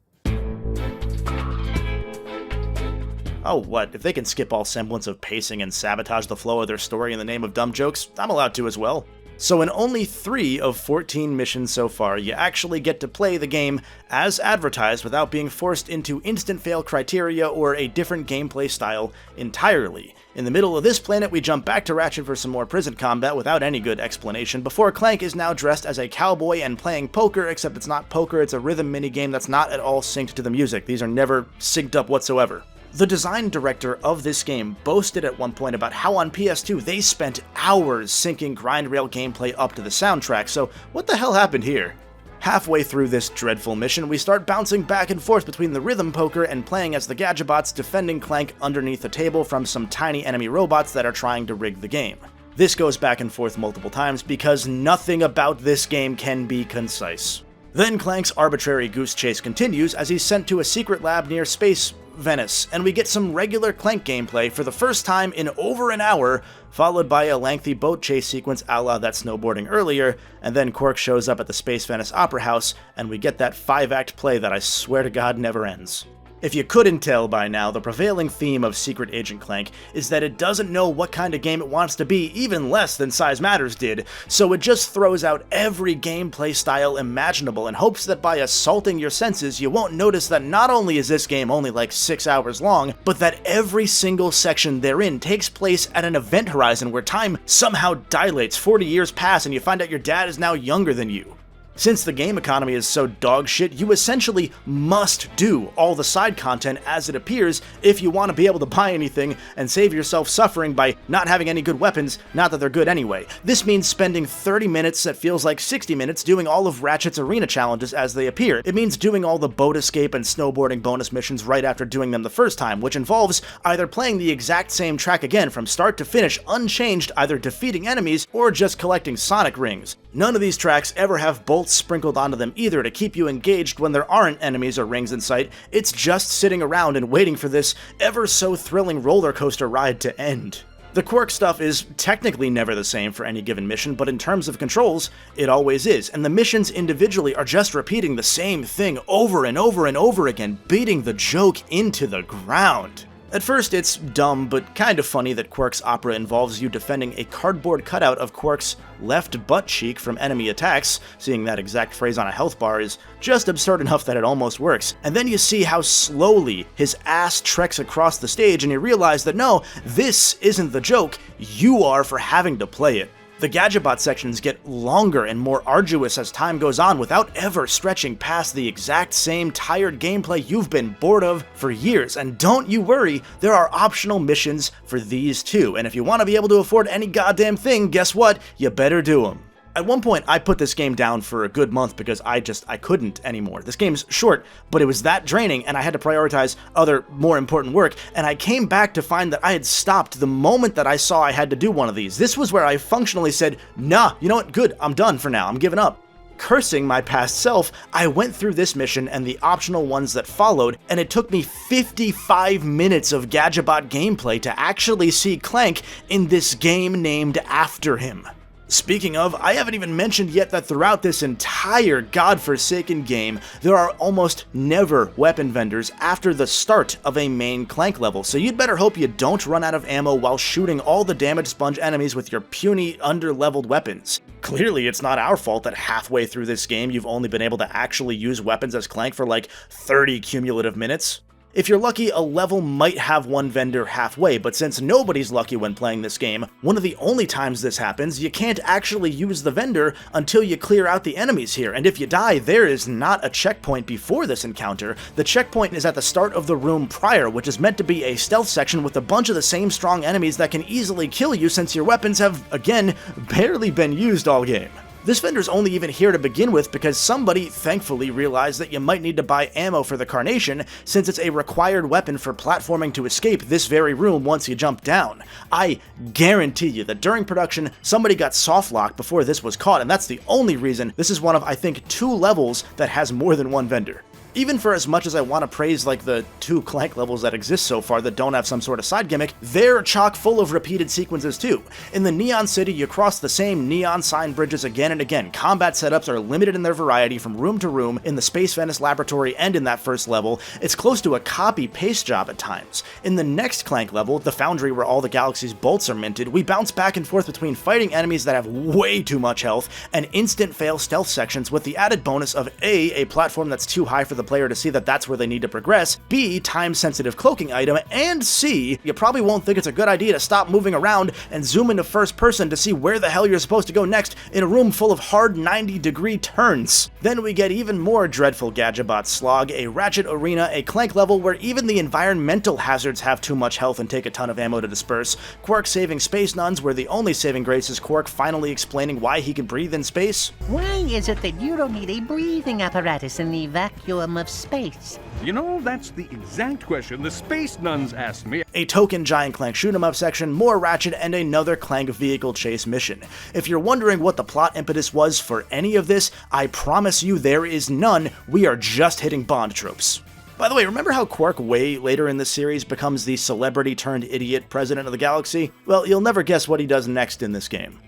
Oh, what? If they can skip all semblance of pacing and sabotage the flow of their story in the name of dumb jokes, I'm allowed to as well. So in only 3 of 14 missions so far, you actually get to play the game as advertised without being forced into instant fail criteria or a different gameplay style entirely. In the middle of this planet, we jump back to Ratchet for some more prison combat without any good explanation, before Clank is now dressed as a cowboy and playing poker, except it's not poker, it's a rhythm minigame that's not at all synced to the music. These are never synced up whatsoever. The design director of this game boasted at one point about how on PS2 they spent hours syncing grind rail gameplay up to the soundtrack, so what the hell happened here? Halfway through this dreadful mission, we start bouncing back and forth between the rhythm poker and playing as the Gadgetbots defending Clank underneath the table from some tiny enemy robots that are trying to rig the game. This goes back and forth multiple times because nothing about this game can be concise. Then Clank's arbitrary goose chase continues as he's sent to a secret lab near space Venice, and we get some regular Clank gameplay for the first time in over an hour, followed by a lengthy boat chase sequence a la that snowboarding earlier, and then Quark shows up at the Space Venice Opera House, and we get that 5-act play that I swear to God never ends. If you couldn't tell by now, the prevailing theme of Secret Agent Clank is that it doesn't know what kind of game it wants to be, even less than Size Matters did, so it just throws out every gameplay style imaginable in hopes that by assaulting your senses you won't notice that not only is this game only like 6 hours long, but that every single section therein takes place at an event horizon where time somehow dilates, 40 years pass, and you find out your dad is now younger than you. Since the game economy is so dog shit, you essentially must do all the side content as it appears if you want to be able to buy anything and save yourself suffering by not having any good weapons, not that they're good anyway. This means spending 30 minutes that feels like 60 minutes doing all of Ratchet's arena challenges as they appear. It means doing all the boat escape and snowboarding bonus missions right after doing them the first time, which involves either playing the exact same track again from start to finish unchanged, either defeating enemies or just collecting Sonic rings. None of these tracks ever have bolts sprinkled onto them either to keep you engaged when there aren't enemies or rings in sight. It's just sitting around and waiting for this ever so thrilling roller coaster ride to end. The Quark stuff is technically never the same for any given mission, but in terms of controls, it always is, and the missions individually are just repeating the same thing over and over and over again, beating the joke into the ground. At first, it's dumb but kind of funny that Quark's opera involves you defending a cardboard cutout of Quark's left butt cheek from enemy attacks. Seeing that exact phrase on a health bar is just absurd enough that it almost works. And then you see how slowly his ass treks across the stage and you realize that no, this isn't the joke, you are for having to play it. The Gadgetbot sections get longer and more arduous as time goes on without ever stretching past the exact same tired gameplay you've been bored of for years. And don't you worry, there are optional missions for these too, and if you want to be able to afford any goddamn thing, guess what? You better do them. At one point, I put this game down for a good month because I couldn't anymore. This game's short, but it was that draining and I had to prioritize other, more important work, and I came back to find that I had stopped the moment that I saw I had to do one of these. This was where I functionally said, nah, you know what, good, I'm done for now, I'm giving up. Cursing my past self, I went through this mission and the optional ones that followed, and it took me 55 minutes of Gadgetbot gameplay to actually see Clank in this game named after him. Speaking of, I haven't even mentioned yet that throughout this entire godforsaken game, there are almost never weapon vendors after the start of a main Clank level, so you'd better hope you don't run out of ammo while shooting all the damage sponge enemies with your puny, under-leveled weapons. Clearly, it's not our fault that halfway through this game you've only been able to actually use weapons as Clank for like 30 cumulative minutes. If you're lucky, a level might have one vendor halfway, but since nobody's lucky when playing this game, one of the only times this happens, you can't actually use the vendor until you clear out the enemies here, and if you die, there is not a checkpoint before this encounter. The checkpoint is at the start of the room prior, which is meant to be a stealth section with a bunch of the same strong enemies that can easily kill you since your weapons have, again, barely been used all game. This vendor's only even here to begin with because somebody thankfully realized that you might need to buy ammo for the Carnation since it's a required weapon for platforming to escape this very room once you jump down. I guarantee you that during production, somebody got softlocked before this was caught, and that's the only reason this is one of, I think, 2 levels that has more than one vendor. Even for as much as I want to praise like the 2 Clank levels that exist so far that don't have some sort of side gimmick, they're chock full of repeated sequences too. In the Neon City, you cross the same neon sign bridges again and again. Combat setups are limited in their variety from room to room in the Space Venice laboratory and in that first level. It's close to a copy-paste job at times. In the next Clank level, the foundry where all the galaxy's bolts are minted, we bounce back and forth between fighting enemies that have way too much health and instant fail stealth sections with the added bonus of a platform that's too high for the player to see that that's where they need to progress, B, time-sensitive cloaking item, and C, you probably won't think it's a good idea to stop moving around and zoom into first person to see where the hell you're supposed to go next in a room full of hard 90-degree turns. Then we get even more dreadful Gadgetbot slog, a Ratchet arena, a Clank level where even the environmental hazards have too much health and take a ton of ammo to disperse, Quark saving space nuns where the only saving grace is Quark finally explaining why he can breathe in space. Why is it that you don't need a breathing apparatus in the vacuum of space? You know, that's the exact question the space nuns asked me. A token giant Clank shoot-'em-up section, more Ratchet, and another Clank vehicle chase mission. If you're wondering what the plot impetus was for any of this, I promise you there is none. We are just hitting Bond tropes. By the way, remember how Quark way later in this series becomes the celebrity-turned-idiot president of the galaxy? Well, you'll never guess what he does next in this game.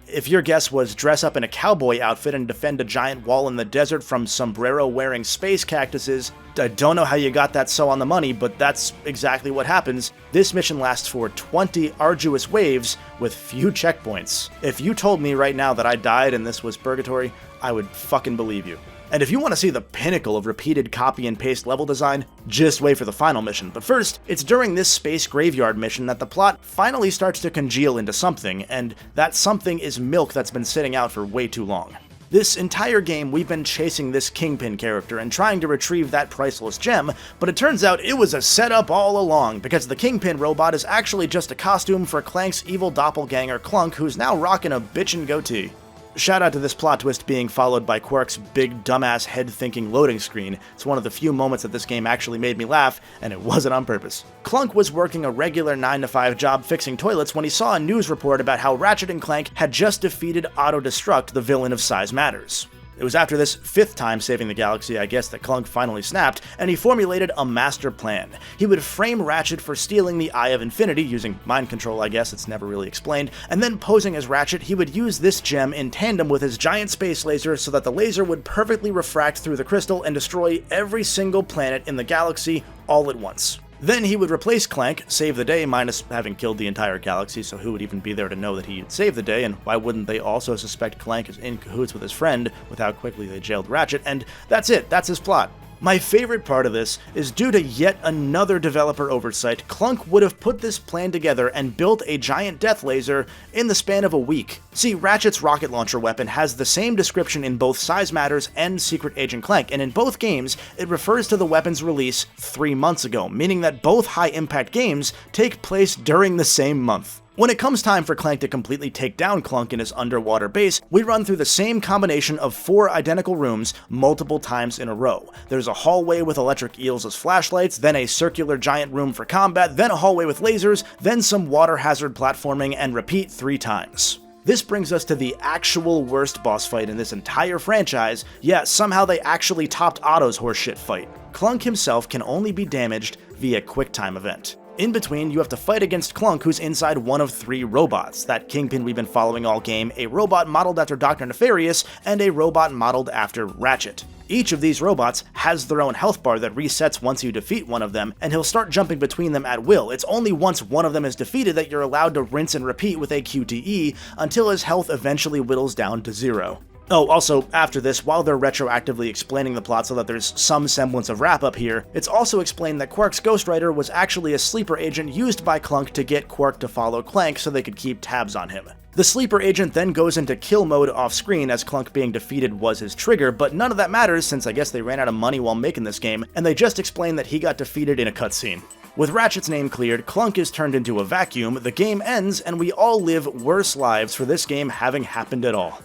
If your guess was dress up in a cowboy outfit and defend a giant wall in the desert from sombrero-wearing space cactuses, I don't know how you got that so on the money, but that's exactly what happens. This mission lasts for 20 arduous waves with few checkpoints. If you told me right now that I died and this was purgatory, I would fucking believe you. And if you want to see the pinnacle of repeated copy and paste level design, just wait for the final mission. But first, it's during this space graveyard mission that the plot finally starts to congeal into something, and that something is milk that's been sitting out for way too long. This entire game, we've been chasing this Kingpin character and trying to retrieve that priceless gem, but it turns out it was a setup all along, because the Kingpin robot is actually just a costume for Clank's evil doppelganger Clunk, who's now rocking a bitchin' goatee. Shout out to this plot twist being followed by Quark's big dumbass head-thinking loading screen. It's one of the few moments that this game actually made me laugh, and it wasn't on purpose. Clunk was working a regular 9-to-5 job fixing toilets when he saw a news report about how Ratchet & Clank had just defeated Autodestruct, the villain of Size Matters. It was after this 5th time saving the galaxy, I guess, that Clunk finally snapped, and he formulated a master plan. He would frame Ratchet for stealing the Eye of Infinity, using mind control, I guess, it's never really explained, and then posing as Ratchet, he would use this gem in tandem with his giant space laser so that the laser would perfectly refract through the crystal and destroy every single planet in the galaxy all at once. Then he would replace Clank, save the day, minus having killed the entire galaxy, so who would even be there to know that he had saved the day, and why wouldn't they also suspect Clank is in cahoots with his friend with how quickly they jailed Ratchet, and that's it, that's his plot. My favorite part of this is due to yet another developer oversight, Clunk would have put this plan together and built a giant death laser in the span of a week. See, Ratchet's rocket launcher weapon has the same description in both Size Matters and Secret Agent Clank, and in both games, it refers to the weapon's release 3 months ago, meaning that both high-impact games take place during the same month. When it comes time for Clank to completely take down Clunk in his underwater base, we run through the same combination of 4 identical rooms multiple times in a row. There's a hallway with electric eels as flashlights, then a circular giant room for combat, then a hallway with lasers, then some water hazard platforming, and repeat 3 times. This brings us to the actual worst boss fight in this entire franchise. Yeah, somehow they actually topped Otto's horseshit fight. Clunk himself can only be damaged via QuickTime event. In between, you have to fight against Clunk, who's inside one of 3 robots. That Kingpin we've been following all game, a robot modeled after Dr. Nefarious, and a robot modeled after Ratchet. Each of these robots has their own health bar that resets once you defeat one of them, and he'll start jumping between them at will. It's only once one of them is defeated that you're allowed to rinse and repeat with a QTE until his health eventually whittles down to 0. Oh, also, after this, while they're retroactively explaining the plot so that there's some semblance of wrap-up here, it's also explained that Quark's ghostwriter was actually a sleeper agent used by Clunk to get Quark to follow Clank so they could keep tabs on him. The sleeper agent then goes into kill mode off-screen as Clunk being defeated was his trigger, but none of that matters since I guess they ran out of money while making this game, and they just explained that he got defeated in a cutscene. With Ratchet's name cleared, Clunk is turned into a vacuum, the game ends, and we all live worse lives for this game having happened at all.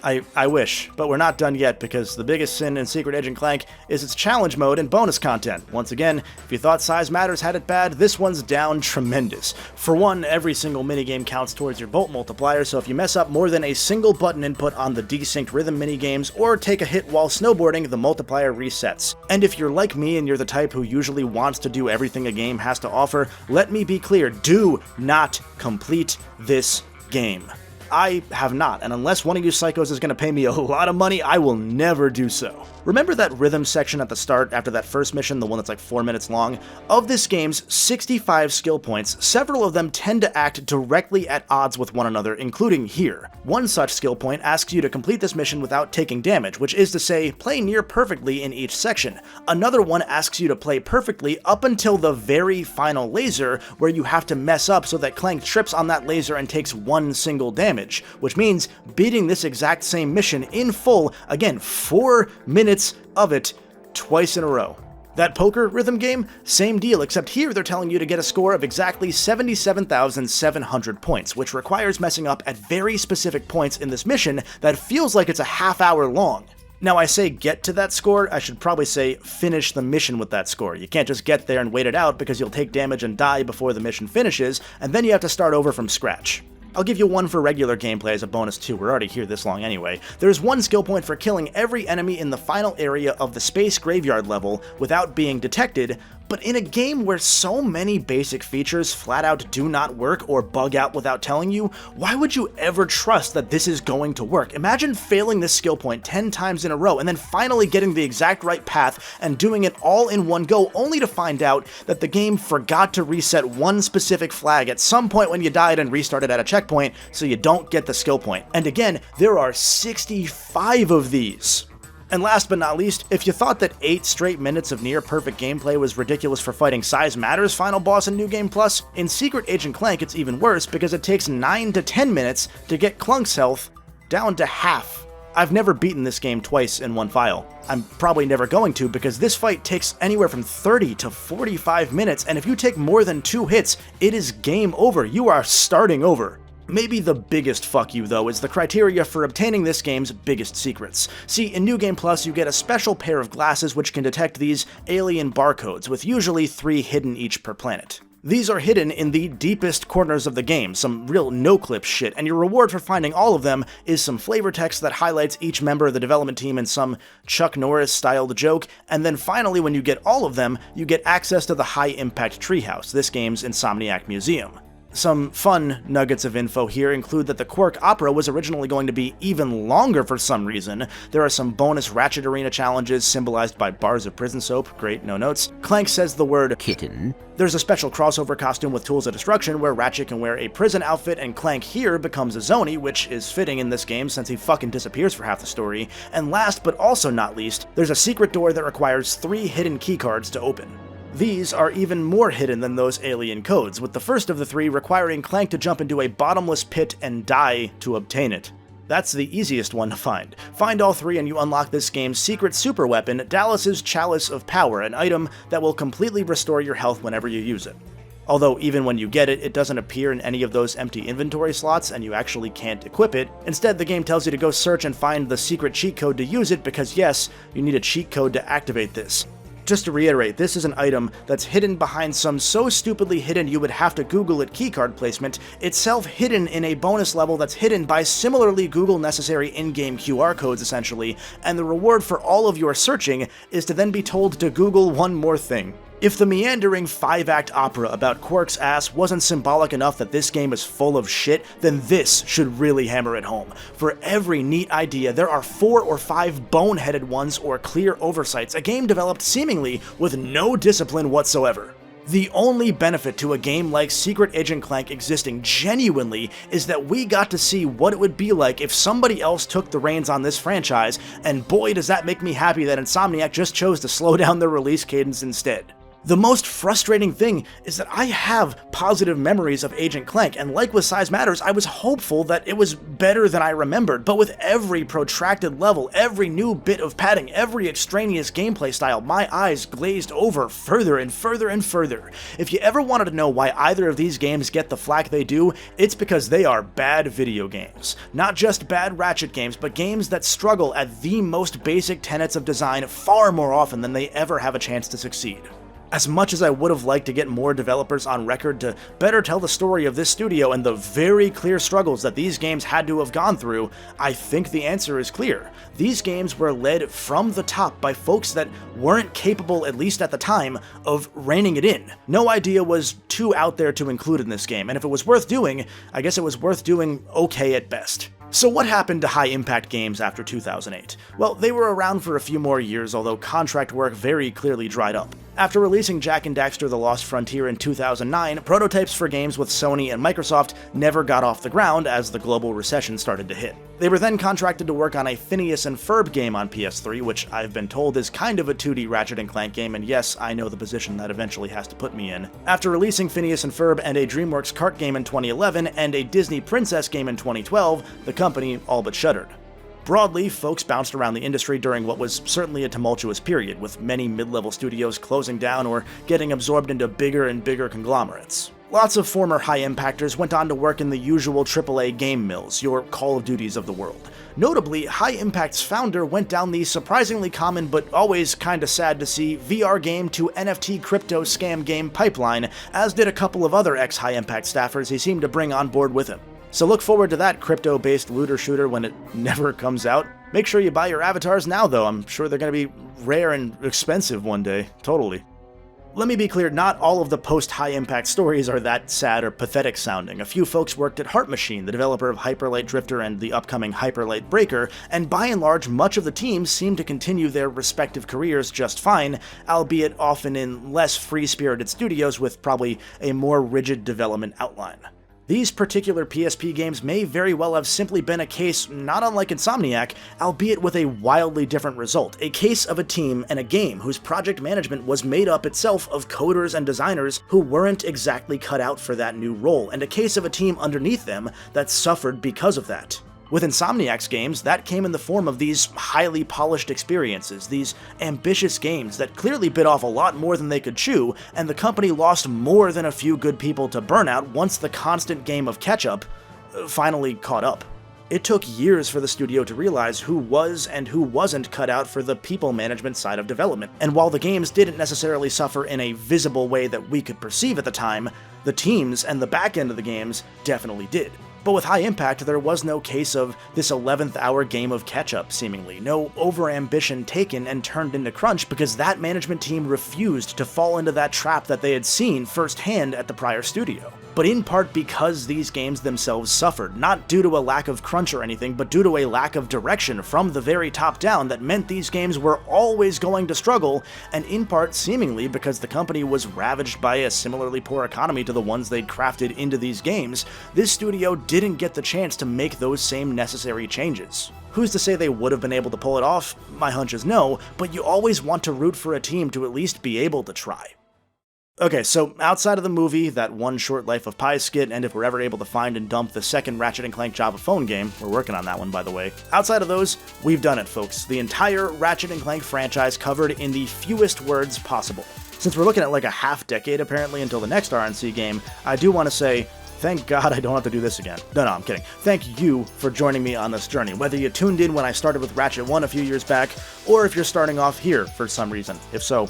I wish, but we're not done yet because the biggest sin in Secret Agent Clank is its challenge mode and bonus content. Once again, if you thought Size Matters had it bad, this one's down tremendous. For one, every single minigame counts towards your bolt multiplier, so if you mess up more than a single button input on the desynced rhythm minigames or take a hit while snowboarding, the multiplier resets. And if you're like me and you're the type who usually wants to do everything a game has to offer, let me be clear, do not complete this game. I have not, and unless one of you psychos is going to pay me a lot of money, I will never do so. Remember that rhythm section at the start after that first mission, the one that's like 4 minutes long? Of this game's 65 skill points, several of them tend to act directly at odds with one another, including here. One such skill point asks you to complete this mission without taking damage, which is to say, play near perfectly in each section. Another one asks you to play perfectly up until the very final laser, where you have to mess up so that Clank trips on that laser and takes 1 single damage, which means beating this exact same mission in full, again, 4 minutes of it, twice in a row. That poker rhythm game, same deal, except here they're telling you to get a score of exactly 77,700 points, which requires messing up at very specific points in this mission that feels like it's a half-hour long. Now, I say get to that score, I should probably say finish the mission with that score. You can't just get there and wait it out because you'll take damage and die before the mission finishes, and then you have to start over from scratch. I'll give you one for regular gameplay as a bonus too, we're already here this long anyway. There's one skill point for killing every enemy in the final area of the space graveyard level without being detected, but in a game where so many basic features flat out do not work or bug out without telling you, why would you ever trust that this is going to work? Imagine failing this skill point 10 times in a row and then finally getting the exact right path and doing it all in one go, only to find out that the game forgot to reset one specific flag at some point when you died and restarted at a checkpoint, so you don't get the skill point. And again, there are 65 of these. And last but not least, if you thought that 8 straight minutes of near-perfect gameplay was ridiculous for fighting Size Matters' final boss in New Game Plus, in Secret Agent Clank it's even worse because it takes 9 to 10 minutes to get Clunk's health down to half. I've never beaten this game twice in one file. I'm probably never going to because this fight takes anywhere from 30 to 45 minutes, and if you take more than 2 hits, it is game over. You are starting over. Maybe the biggest fuck you, though, is the criteria for obtaining this game's biggest secrets. See, in New Game Plus, you get a special pair of glasses which can detect these alien barcodes, with usually 3 hidden each per planet. These are hidden in the deepest corners of the game, some real no-clip shit, and your reward for finding all of them is some flavor text that highlights each member of the development team in some Chuck Norris-styled joke, and then finally when you get all of them, you get access to the high-impact treehouse, this game's Insomniac Museum. Some fun nuggets of info here include that the Quark Opera was originally going to be even longer for some reason. There are some bonus Ratchet Arena challenges symbolized by bars of prison soap. Great, no notes. Clank says the word Kitten. There's a special crossover costume with Tools of Destruction where Ratchet can wear a prison outfit and Clank here becomes a Zoni, which is fitting in this game since he fucking disappears for half the story. And last but also not least, there's a secret door that requires 3 hidden keycards to open. These are even more hidden than those alien codes, with the first of the 3 requiring Clank to jump into a bottomless pit and die to obtain it. That's the easiest one to find. Find all 3 and you unlock this game's secret super weapon, Dallas's Chalice of Power, an item that will completely restore your health whenever you use it. Although even when you get it, it doesn't appear in any of those empty inventory slots and you actually can't equip it. Instead, the game tells you to go search and find the secret cheat code to use it because yes, you need a cheat code to activate this. Just to reiterate, this is an item that's hidden behind some so stupidly hidden you would have to Google it keycard placement, itself hidden in a bonus level that's hidden by similarly Google necessary in-game QR codes essentially, and the reward for all of your searching is to then be told to Google one more thing. If the meandering 5-act opera about Quark's ass wasn't symbolic enough that this game is full of shit, then this should really hammer it home. For every neat idea, there are 4 or 5 boneheaded ones or clear oversights, a game developed seemingly with no discipline whatsoever. The only benefit to a game like Secret Agent Clank existing genuinely is that we got to see what it would be like if somebody else took the reins on this franchise, and boy does that make me happy that Insomniac just chose to slow down their release cadence instead. The most frustrating thing is that I have positive memories of Agent Clank, and like with Size Matters, I was hopeful that it was better than I remembered, but with every protracted level, every new bit of padding, every extraneous gameplay style, my eyes glazed over further and further and further. If you ever wanted to know why either of these games get the flack they do, it's because they are bad video games. Not just bad Ratchet games, but games that struggle at the most basic tenets of design far more often than they ever have a chance to succeed. As much as I would have liked to get more developers on record to better tell the story of this studio and the very clear struggles that these games had to have gone through, I think the answer is clear. These games were led from the top by folks that weren't capable, at least at the time, of reining it in. No idea was too out there to include in this game, and if it was worth doing, I guess it was worth doing okay at best. So what happened to high-impact games after 2008? Well, they were around for a few more years, although contract work very clearly dried up. After releasing Jak and Daxter: The Lost Frontier in 2009, prototypes for games with Sony and Microsoft never got off the ground as the global recession started to hit. They were then contracted to work on a Phineas and Ferb game on PS3, which I've been told is kind of a 2D Ratchet and Clank game, and yes, I know the position that eventually has to put me in. After releasing Phineas and Ferb and a DreamWorks kart game in 2011 and a Disney Princess game in 2012, the company all but shuttered. Broadly, folks bounced around the industry during what was certainly a tumultuous period, with many mid-level studios closing down or getting absorbed into bigger and bigger conglomerates. Lots of former high-impactors went on to work in the usual AAA game mills, your Call of Duties of the world. Notably, High Impact's founder went down the surprisingly common but always kinda sad to see VR game to NFT crypto scam game pipeline, as did a couple of other ex-High Impact staffers he seemed to bring on board with him. So look forward to that crypto-based looter shooter when it never comes out. Make sure you buy your avatars now, though. I'm sure they're going to be rare and expensive one day. Totally. Let me be clear, not all of the post-high impact stories are that sad or pathetic sounding. A few folks worked at Heart Machine, the developer of Hyperlight Drifter and the upcoming Hyperlight Breaker, and by and large, much of the team seem to continue their respective careers just fine, albeit often in less free-spirited studios with probably a more rigid development outline. These particular PSP games may very well have simply been a case not unlike Insomniac, albeit with a wildly different result. A case of a team and a game whose project management was made up itself of coders and designers who weren't exactly cut out for that new role, and a case of a team underneath them that suffered because of that. With Insomniac's games, that came in the form of these highly polished experiences, these ambitious games that clearly bit off a lot more than they could chew, and the company lost more than a few good people to burnout once the constant game of catch-up finally caught up. It took years for the studio to realize who was and who wasn't cut out for the people management side of development, and while the games didn't necessarily suffer in a visible way that we could perceive at the time, the teams and the back end of the games definitely did. But with High Impact, there was no case of this 11th hour game of catch-up, seemingly. No over-ambition taken and turned into crunch because that management team refused to fall into that trap that they had seen firsthand at the prior studio. But in part because these games themselves suffered, not due to a lack of crunch or anything, but due to a lack of direction from the very top down that meant these games were always going to struggle, and in part seemingly because the company was ravaged by a similarly poor economy to the ones they'd crafted into these games, this studio didn't get the chance to make those same necessary changes. Who's to say they would have been able to pull it off? My hunch is no, but you always want to root for a team to at least be able to try. Okay, so outside of the movie, that one Short Life of Pi skit, and if we're ever able to find and dump the second Ratchet & Clank Java phone game, we're working on that one by the way, outside of those, we've done it folks. The entire Ratchet & Clank franchise covered in the fewest words possible. Since we're looking at like a half decade apparently until the next RNC game, I do want to say, thank God I don't have to do this again. No, I'm kidding. Thank you for joining me on this journey, whether you tuned in when I started with Ratchet 1 a few years back, or if you're starting off here for some reason. If so,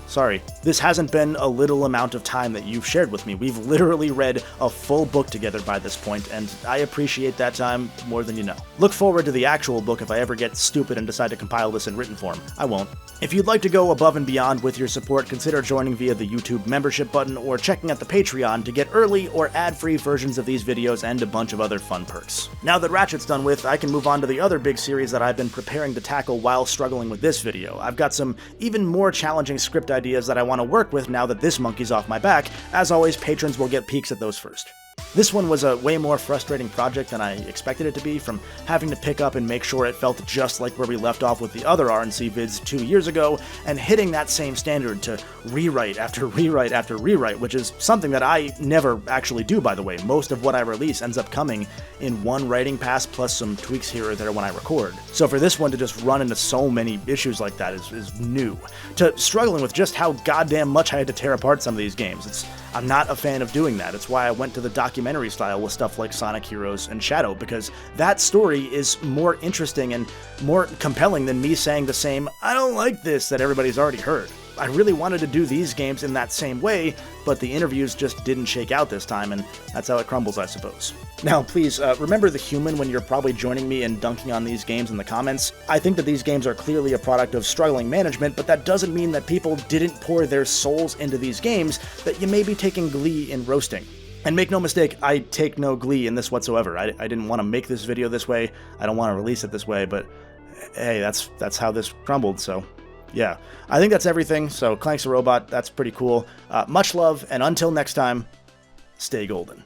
sorry. This hasn't been a little amount of time that you've shared with me. We've literally read a full book together by this point, and I appreciate that time more than you know. Look forward to the actual book if I ever get stupid and decide to compile this in written form. I won't. If you'd like to go above and beyond with your support, consider joining via the YouTube membership button or checking out the Patreon to get early or ad-free versions of these videos and a bunch of other fun perks. Now that Ratchet's done with, I can move on to the other big series that I've been preparing to tackle while struggling with this video. I've got some even more challenging script ideas that I want to work with now that this monkey's off my back. As always, patrons will get peeks at those first. This one was a way more frustrating project than I expected it to be, from having to pick up and make sure it felt just like where we left off with the other RNC vids 2 years ago, and hitting that same standard to rewrite after rewrite after rewrite, which is something that I never actually do, by the way. Most of what I release ends up coming in one writing pass plus some tweaks here or there when I record. So for this one to just run into so many issues like that is new. To struggling with just how goddamn much I had to tear apart some of these games. I'm not a fan of doing that. It's why I went to the documentary style with stuff like Sonic Heroes and Shadow, because that story is more interesting and more compelling than me saying the same, I don't like this, that everybody's already heard. I really wanted to do these games in that same way, but the interviews just didn't shake out this time, and that's how it crumbles, I suppose. Now, please, remember the human when you're probably joining me and dunking on these games in the comments. I think that these games are clearly a product of struggling management, but that doesn't mean that people didn't pour their souls into these games that you may be taking glee in roasting. And make no mistake, I take no glee in this whatsoever. I didn't want to make this video this way, I don't want to release it this way, but hey, that's how this crumbled, so yeah. I think that's everything, so Clank's a robot, that's pretty cool. Much love, and until next time, stay golden.